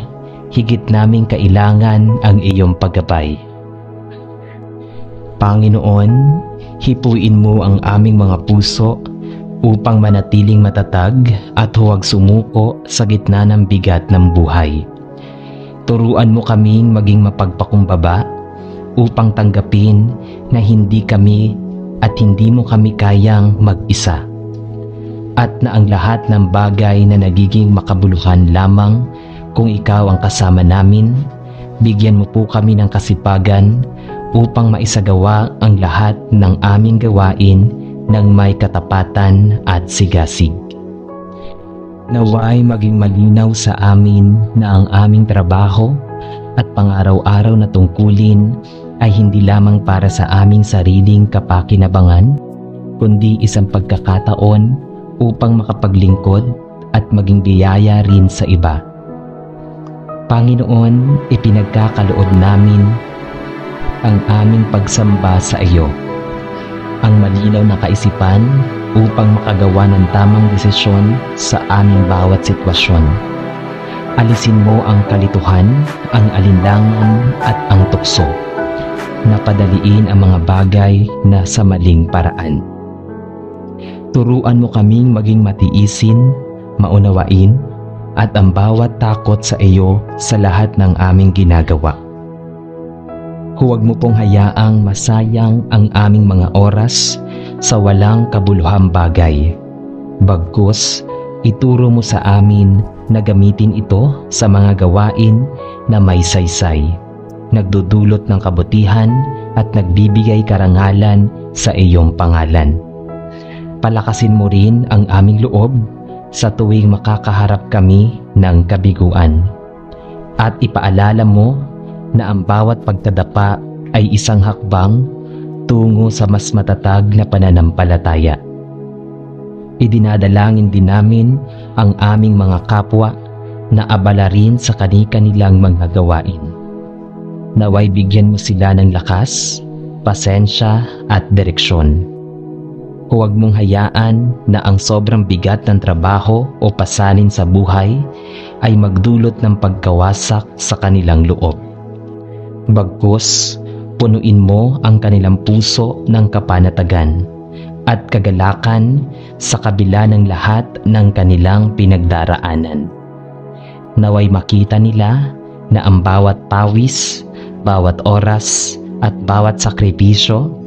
higit naming kailangan ang iyong paggabay. Panginoon, hipuin mo ang aming mga puso upang manatiling matatag at huwag sumuko sa gitna ng bigat ng buhay. Turuan mo kaming maging mapagpakumbaba upang tanggapin na hindi kami at hindi mo kami kayang mag-isa. At na ang lahat ng bagay na nagiging makabuluhan lamang kung ikaw ang kasama namin, bigyan mo po kami ng kasipagan upang maisagawa ang lahat ng aming gawain ng may katapatan at sigasig. Naway maging malinaw sa amin na ang aming trabaho at pang-araw-araw na tungkulin ay hindi lamang para sa aming sariling kapakinabangan, kundi isang pagkakataon upang makapaglingkod at maging biyaya rin sa iba. Panginoon, ipinagkakaloob namin ang aming pagsamba sa iyo, ang malinaw na kaisipan upang makagawa ng tamang desisyon sa aming bawat sitwasyon. Alisin mo ang kalituhan, ang alinlangan at ang tukso. Napadaliin ang mga bagay na sa maling paraan. Turuan mo kaming maging matiisin, maunawain, at ang bawat takot sa iyo sa lahat ng aming ginagawa. Huwag mo pong hayaang masayang ang aming mga oras sa walang kabuluhang bagay. Bagkus, ituro mo sa amin na gamitin ito sa mga gawain na may saysay, nagdudulot ng kabutihan at nagbibigay karangalan sa iyong pangalan. Palakasin mo rin ang aming loob sa tuwing makakaharap kami ng kabiguan. At ipaalala mo na ang bawat pagtadapa ay isang hakbang tungo sa mas matatag na pananampalataya. Idinadalangin din namin ang aming mga kapwa na abala rin sa kani-kanilang mga gawain. Naway bigyan mo sila ng lakas, pasensya at direksyon. Huwag mong hayaan na ang sobrang bigat ng trabaho o pasanin sa buhay ay magdulot ng pagkawasak sa kanilang loob. Bagkus, punuin mo ang kanilang puso ng kapanatagan at kagalakan sa kabila ng lahat ng kanilang pinagdaraanan. Naway makita nila na ang bawat pawis, bawat oras at bawat sakripisyo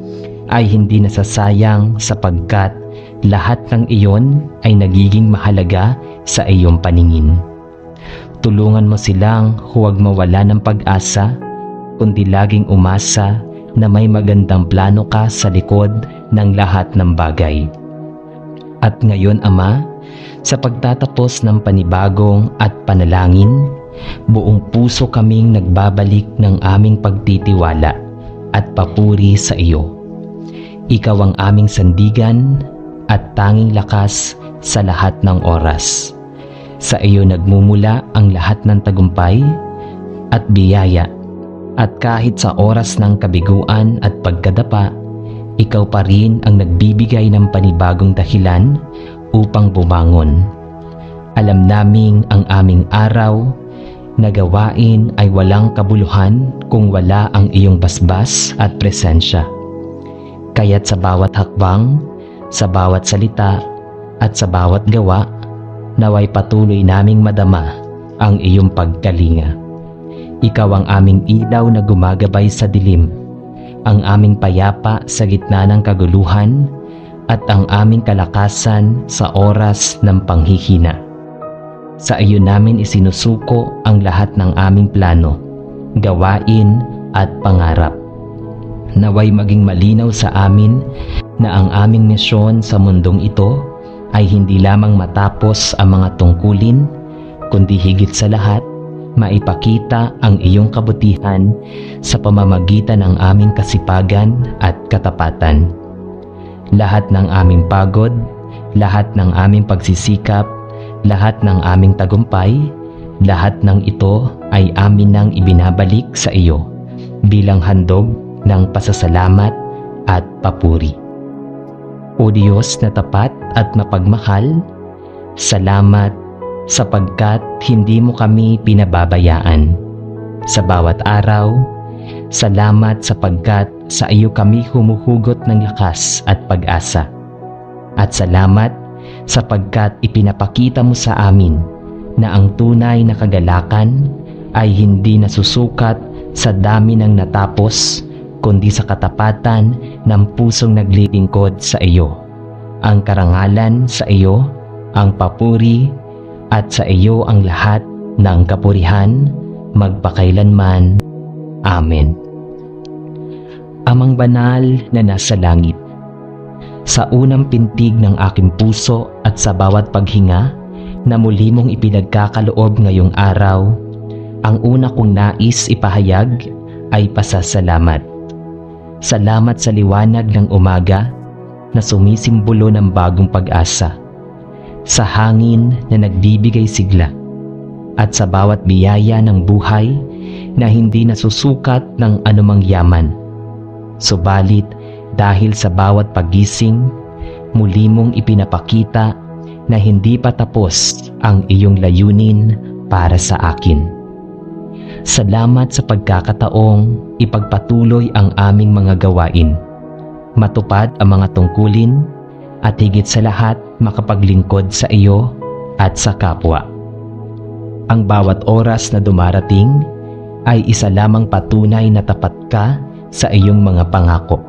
ay hindi nasasayang sapagkat lahat ng iyon ay nagiging mahalaga sa iyong paningin. Tulungan mo silang huwag mawala ng pag-asa, kundi laging umasa na may magandang plano ka sa likod ng lahat ng bagay. At ngayon, Ama, sa pagtatapos ng panibagong at panalangin, buong puso kaming nagbabalik ng aming pagtitiwala at papuri sa iyo. Ikaw ang aming sandigan at tanging lakas sa lahat ng oras. Sa iyo nagmumula ang lahat ng tagumpay at biyaya, at kahit sa oras ng kabiguan at pagkadapa, ikaw pa rin ang nagbibigay ng panibagong dahilan upang bumangon. Alam naming ang aming araw na gawain ay walang kabuluhan kung wala ang iyong basbas at presensya. Kaya't sa bawat hakbang, sa bawat salita at sa bawat gawa, naway patuloy naming madama ang iyong pagkalinga. Ikaw ang aming ilaw na gumagabay sa dilim, ang aming payapa sa gitna ng kaguluhan, at ang aming kalakasan sa oras ng panghihina. Sa iyo namin isinusuko ang lahat ng aming plano, gawain at pangarap. Naway maging malinaw sa amin na ang aming misyon sa mundong ito ay hindi lamang matapos ang mga tungkulin, kundi higit sa lahat, maipakita ang iyong kabutihan sa pamamagitan ng aming kasipagan at katapatan. Lahat ng aming pagod, lahat ng aming pagsisikap, lahat ng aming tagumpay, lahat ng ito ay amin nang ibinabalik sa iyo bilang handog ng pasasalamat at papuri. O Diyos na tapat at mapagmahal, salamat sapagkat hindi mo kami pinababayaan. Sa bawat araw, salamat sapagkat sa iyo kami humuhugot ng lakas at pag-asa. At salamat sapagkat ipinapakita mo sa amin na ang tunay na kagalakan ay hindi nasusukat sa dami ng natapos, kundi sa katapatan ng pusong naglilingkod sa iyo. Ang karangalan sa iyo, ang papuri, at sa iyo ang lahat ng kapurihan, magpakailanman. Amen. Amang banal na nasa langit, sa unang pintig ng aking puso at sa bawat paghinga na muli mong ipinagkakaloob ngayong araw, ang una kong nais ipahayag ay pasasalamat. Salamat sa liwanag ng umaga na sumisimbolo ng bagong pag-asa, sa hangin na nagbibigay sigla, at sa bawat biyaya ng buhay na hindi nasusukat ng anumang yaman. Subalit dahil sa bawat pagising, muli mong ipinapakita na hindi pa tapos ang iyong layunin para sa akin. Salamat sa pagkakataong ipagpatuloy ang aming mga gawain, matupad ang mga tungkulin, at higit sa lahat makapaglingkod sa iyo at sa kapwa. Ang bawat oras na dumarating ay isa lamang patunay na tapat ka sa iyong mga pangako.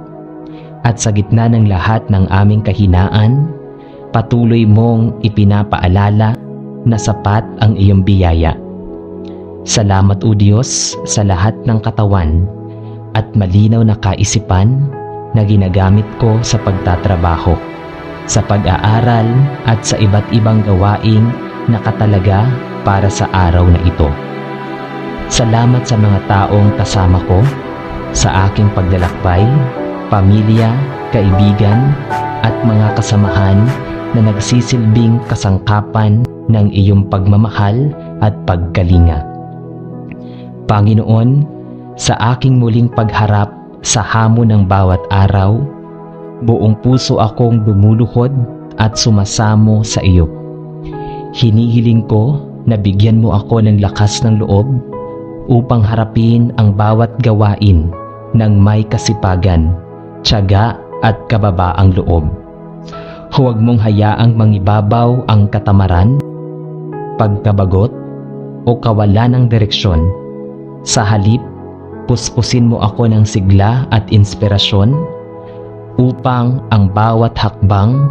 At sa gitna ng lahat ng aming kahinaan, patuloy mong ipinapaalala na sapat ang iyong biyaya. Salamat o Diyos sa lahat ng katawan at malinaw na kaisipan na ginagamit ko sa pagtatrabaho, sa pag-aaral at sa iba't ibang gawaing nakatalaga para sa araw na ito. Salamat sa mga taong kasama ko sa aking paglalakbay, pamilya, kaibigan at mga kasamahan na nagsisilbing kasangkapan ng iyong pagmamahal at pagkalinga. Panginoon, sa aking muling pagharap sa hamon ng bawat araw, buong puso akong lumuluhod at sumasamo sa iyo. Hinihiling ko na bigyan mo ako ng lakas ng loob upang harapin ang bawat gawain ng may kasipagan, tiyaga at kababaang loob. Huwag mong hayaang mangibabaw ang katamaran, pagkabagot o kawalan ng direksyon. Sa halip, puspusin mo ako ng sigla at inspirasyon upang ang bawat hakbang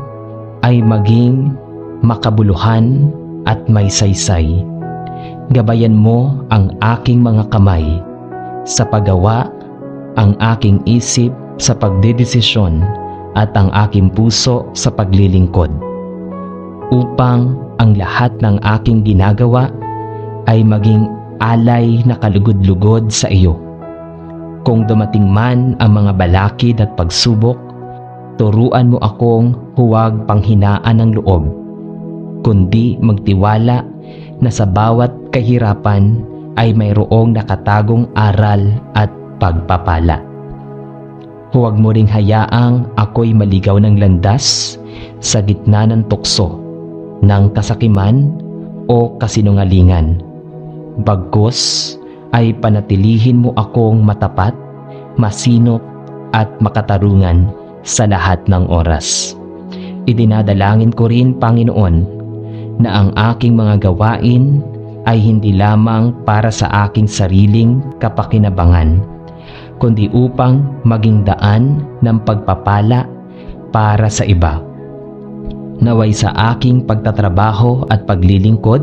ay maging makabuluhan at may saysay. Gabayan mo ang aking mga kamay sa paggawa, ang aking isip sa pagdedesisyon at ang aking puso sa paglilingkod, upang ang lahat ng aking ginagawa ay maging alay na kalugod-lugod sa iyo. Kung dumating man ang mga balakid at pagsubok, turuan mo akong huwag panghinaan ng loob, kundi magtiwala na sa bawat kahirapan ay mayroong nakatagong aral at pagpapala. Huwag mo ring hayaang ako'y maligaw ng landas sa gitna ng tukso, ng kasakiman o kasinungalingan. Bagkus ay panatilihin mo akong matapat, masinop at makatarungan sa lahat ng oras. Idinadalangin ko rin, Panginoon, na ang aking mga gawain ay hindi lamang para sa aking sariling kapakinabangan, kundi upang maging daan ng pagpapala para sa iba. Naway sa aking pagtatrabaho at paglilingkod,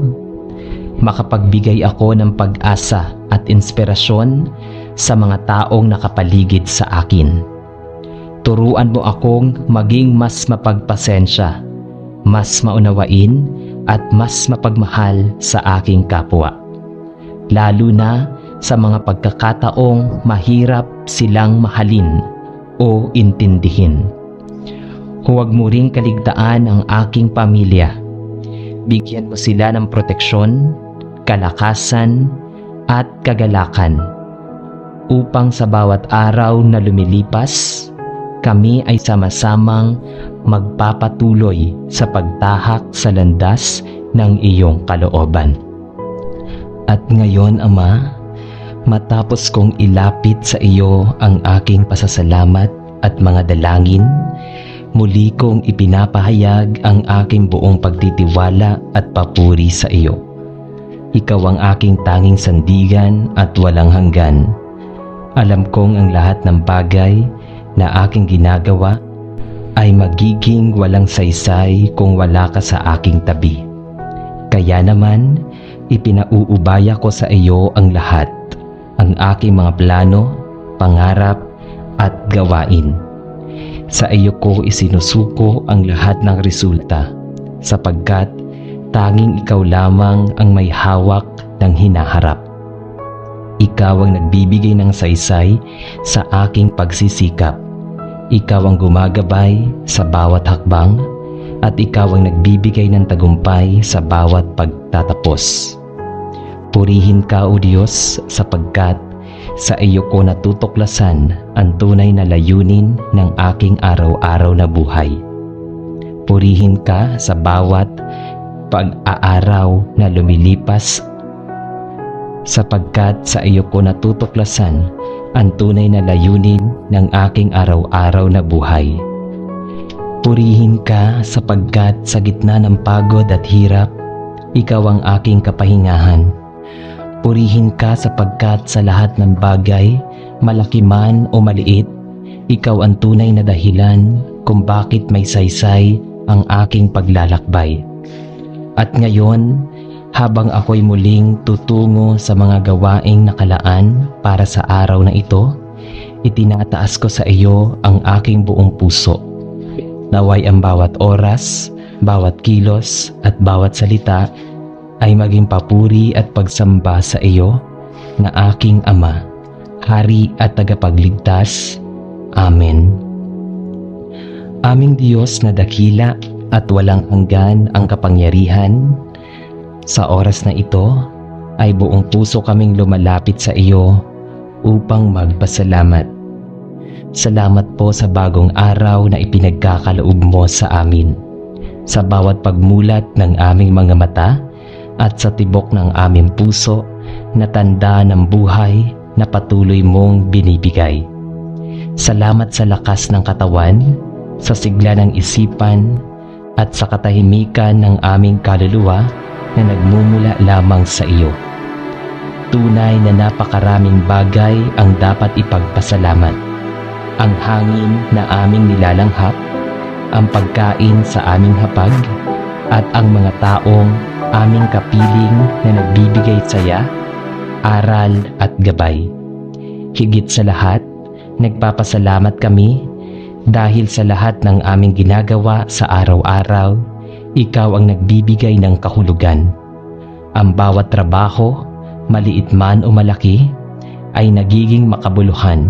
makapagbigay ako ng pag-asa at inspirasyon sa mga taong nakapaligid sa akin. Turuan mo akong maging mas mapagpasensya, mas maunawain at mas mapagmahal sa aking kapwa. Lalo na sa mga pagkakataong mahirap silang mahalin o intindihin. Huwag mo ring kaligtaan ang aking pamilya. Bigyan mo sila ng proteksyon, kalakasan, at kagalakan upang sa bawat araw na lumilipas, kami ay sama-samang magpapatuloy sa pagtahak sa landas ng iyong kalooban. At ngayon, Ama, matapos kong ilapit sa iyo ang aking pasasalamat at mga dalangin, muli kong ipinapahayag ang aking buong pagtitiwala at papuri sa iyo. Ikaw ang aking tanging sandigan at walang hanggan. Alam kong ang lahat ng bagay na aking ginagawa ay magiging walang saysay kung wala ka sa aking tabi. Kaya naman, ipinauubaya ko sa iyo ang lahat, ang aking mga plano, pangarap at gawain. Sa iyo ko isinusuko ang lahat ng resulta, sapagkat tanging ikaw lamang ang may hawak ng hinaharap. Ikaw ang nagbibigay ng saysay sa aking pagsisikap. Ikaw ang gumagabay sa bawat hakbang, at ikaw ang nagbibigay ng tagumpay sa bawat pagtatapos. Purihin ka, O Diyos, sapagkat sa iyo ko natutuklasan ang tunay na layunin ng aking araw-araw na buhay. Purihin ka sa bawat pag-aaraw na lumilipas, sapagkat sa iyo ko natutuklasan ang tunay na layunin ng aking araw-araw na buhay. Purihin ka sapagkat sa gitna ng pagod at hirap, ikaw ang aking kapahingahan. Purihin ka sapagkat sa lahat ng bagay, malaki man o maliit, ikaw ang tunay na dahilan kung bakit may saysay ang aking paglalakbay. At ngayon, habang ako'y muling tutungo sa mga gawaing nakalaan para sa araw na ito, itinataas ko sa iyo ang aking buong puso. Naway ang bawat oras, bawat kilos at bawat salita ay maging papuri at pagsamba sa iyo na aking Ama, Hari at Tagapagligtas. Amen. Aming Diyos na dakila at walang hanggan ang kapangyarihan, sa oras na ito ay buong puso kaming lumalapit sa iyo upang magpasalamat. Salamat po sa bagong araw na ipinagkakaloob mo sa amin, sa bawat pagmulat ng aming mga mata at sa tibok ng aming puso na tanda ng buhay na patuloy mong binibigay. Salamat sa lakas ng katawan, sa sigla ng isipan at sa katahimikan ng aming kaluluwa na nagmumula lamang sa iyo. Tunay na napakaraming bagay ang dapat ipagpasalamat. Ang hangin na aming nilalanghap, ang pagkain sa aming hapag, at ang mga taong aming kapiling na nagbibigay saya, aral at gabay. Higit sa lahat, nagpapasalamat kami dahil sa lahat ng aming ginagawa sa araw-araw, ikaw ang nagbibigay ng kahulugan. Ang bawat trabaho, maliit man o malaki, ay nagiging makabuluhan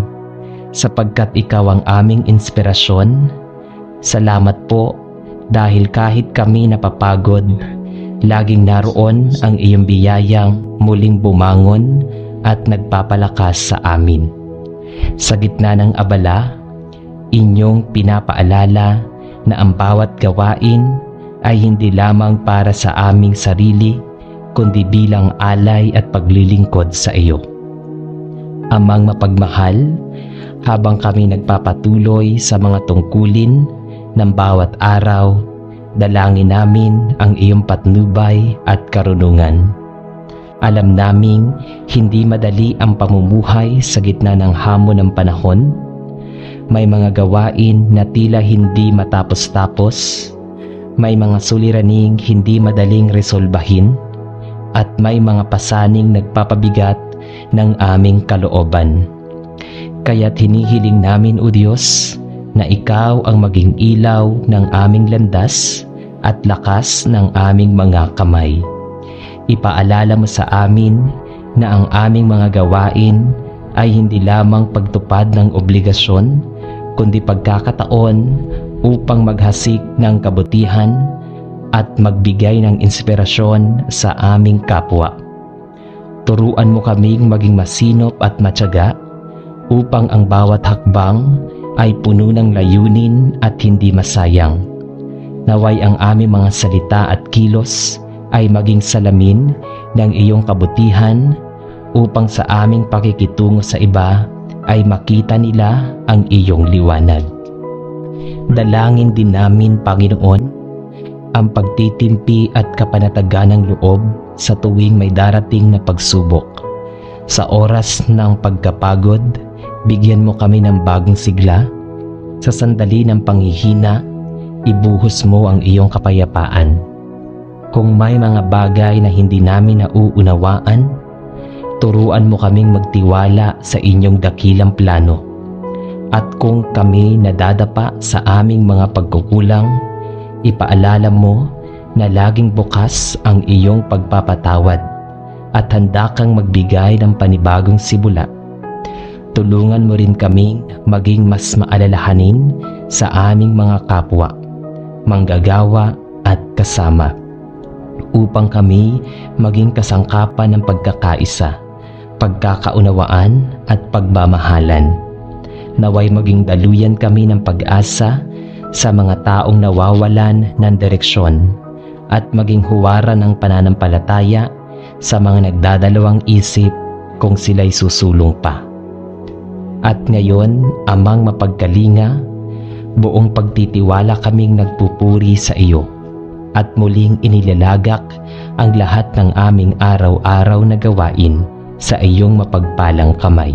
sapagkat ikaw ang aming inspirasyon. Salamat po dahil kahit kami napapagod, laging naroon ang iyong biyayang muling bumangon at nagpapalakas sa amin. Sa gitna ng abala, inyong pinapaalala na ang bawat gawain ay hindi lamang para sa aming sarili, kundi bilang alay at paglilingkod sa iyo. Amang mapagmahal, habang kami nagpapatuloy sa mga tungkulin ng bawat araw, dalangin namin ang iyong patnubay at karunungan. Alam naming hindi madali ang pamumuhay sa gitna ng hamon ng panahon. May mga gawain na tila hindi matapos-tapos, may mga suliraning hindi madaling resolbahin, at may mga pasaning nagpapabigat ng aming kalooban. Kaya't hinihiling namin, O Diyos, na ikaw ang maging ilaw ng aming landas at lakas ng aming mga kamay. Ipaalala mo sa amin na ang aming mga gawain ay hindi lamang pagtupad ng obligasyon, kundi pagkakataon upang maghasik ng kabutihan at magbigay ng inspirasyon sa aming kapwa. Turuan mo kaming maging masinop at matyaga upang ang bawat hakbang ay puno ng layunin at hindi masayang. Naway ang aming mga salita at kilos ay maging salamin ng iyong kabutihan upang sa aming pakikitungo sa iba ay makita nila ang iyong liwanag. Dalangin din namin, Panginoon, ang pagtitimpi at kapanatagan ng loob sa tuwing may darating na pagsubok. Sa oras ng pagkapagod, bigyan mo kami ng bagong sigla. Sa sandali ng panghihina, ibuhos mo ang iyong kapayapaan. Kung may mga bagay na hindi namin nauunawaan, turuan mo kaming magtiwala sa inyong dakilang plano. At kung kami nadadapa sa aming mga pagkukulang, ipaalala mo na laging bukas ang iyong pagpapatawad at handa kang magbigay ng panibagong simula. Tulungan mo rin kaming maging mas maalalahanin sa aming mga kapwa, manggagawa at kasama, upang kami maging kasangkapan ng pagkakaisa, pagkakaunawaan at pagmamahalan. Naway maging daluyan kami ng pag-asa sa mga taong nawawalan ng direksyon at maging huwara ng pananampalataya sa mga nagdadalawang isip kung sila'y susulong pa. At ngayon, Amang mapagkalinga, buong pagtitiwala kaming nagpupuri sa iyo at muling inilalagak ang lahat ng aming araw-araw na gawain sa iyong mapagpalang kamay.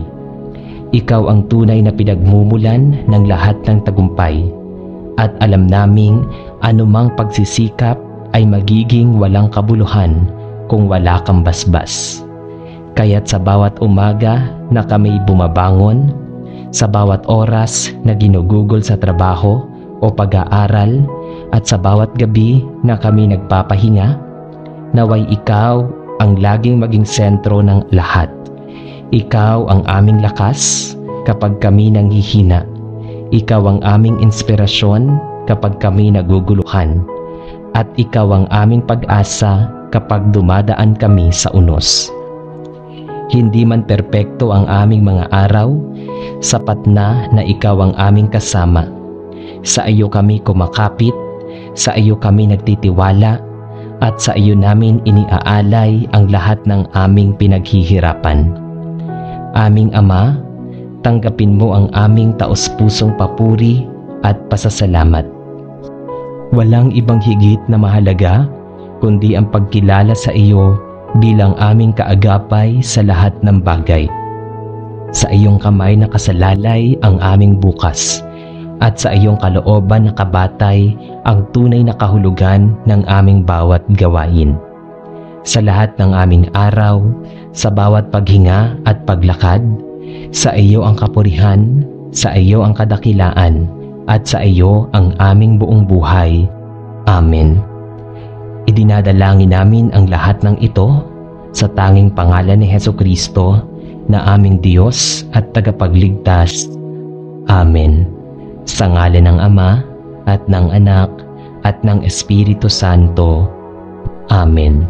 Ikaw ang tunay na pinagmumulan ng lahat ng tagumpay at alam naming anumang pagsisikap ay magiging walang kabuluhan kung wala kang basbas. Kaya't sa bawat umaga na kami bumabangon, sa bawat oras na ginugugol sa trabaho o pag-aaral, at sa bawat gabi na kami nagpapahinga, naway ikaw ang laging maging sentro ng lahat. Ikaw ang aming lakas kapag kami nanghihina. Ikaw ang aming inspirasyon kapag kami naguguluhan. At ikaw ang aming pag-asa kapag dumadaan kami sa unos. Hindi man perpekto ang aming mga araw, sapat na ikaw ang aming kasama. Sa iyo kami kumakapit, sa iyo kami nagtitiwala, at sa iyo namin iniaalay ang lahat ng aming pinaghihirapan. Aming Ama, tanggapin mo ang aming taos-pusong papuri at pasasalamat. Walang ibang higit na mahalaga kundi ang pagkilala sa iyo bilang aming kaagapay sa lahat ng bagay. Sa iyong kamay nakasalalay ang aming bukas, at sa iyong kalooban nakabatay ang tunay na kahulugan ng aming bawat gawain. Sa lahat ng aming araw, sa bawat paghinga at paglakad, sa iyo ang kapurihan, sa iyo ang kadakilaan, at sa iyo ang aming buong buhay. Amen. Idinadalangin namin ang lahat ng ito sa tanging pangalan ni Hesukristo na aming Diyos at tagapagligtas. Amen. Sa ngalan ng Ama at ng Anak at ng Espiritu Santo. Amen.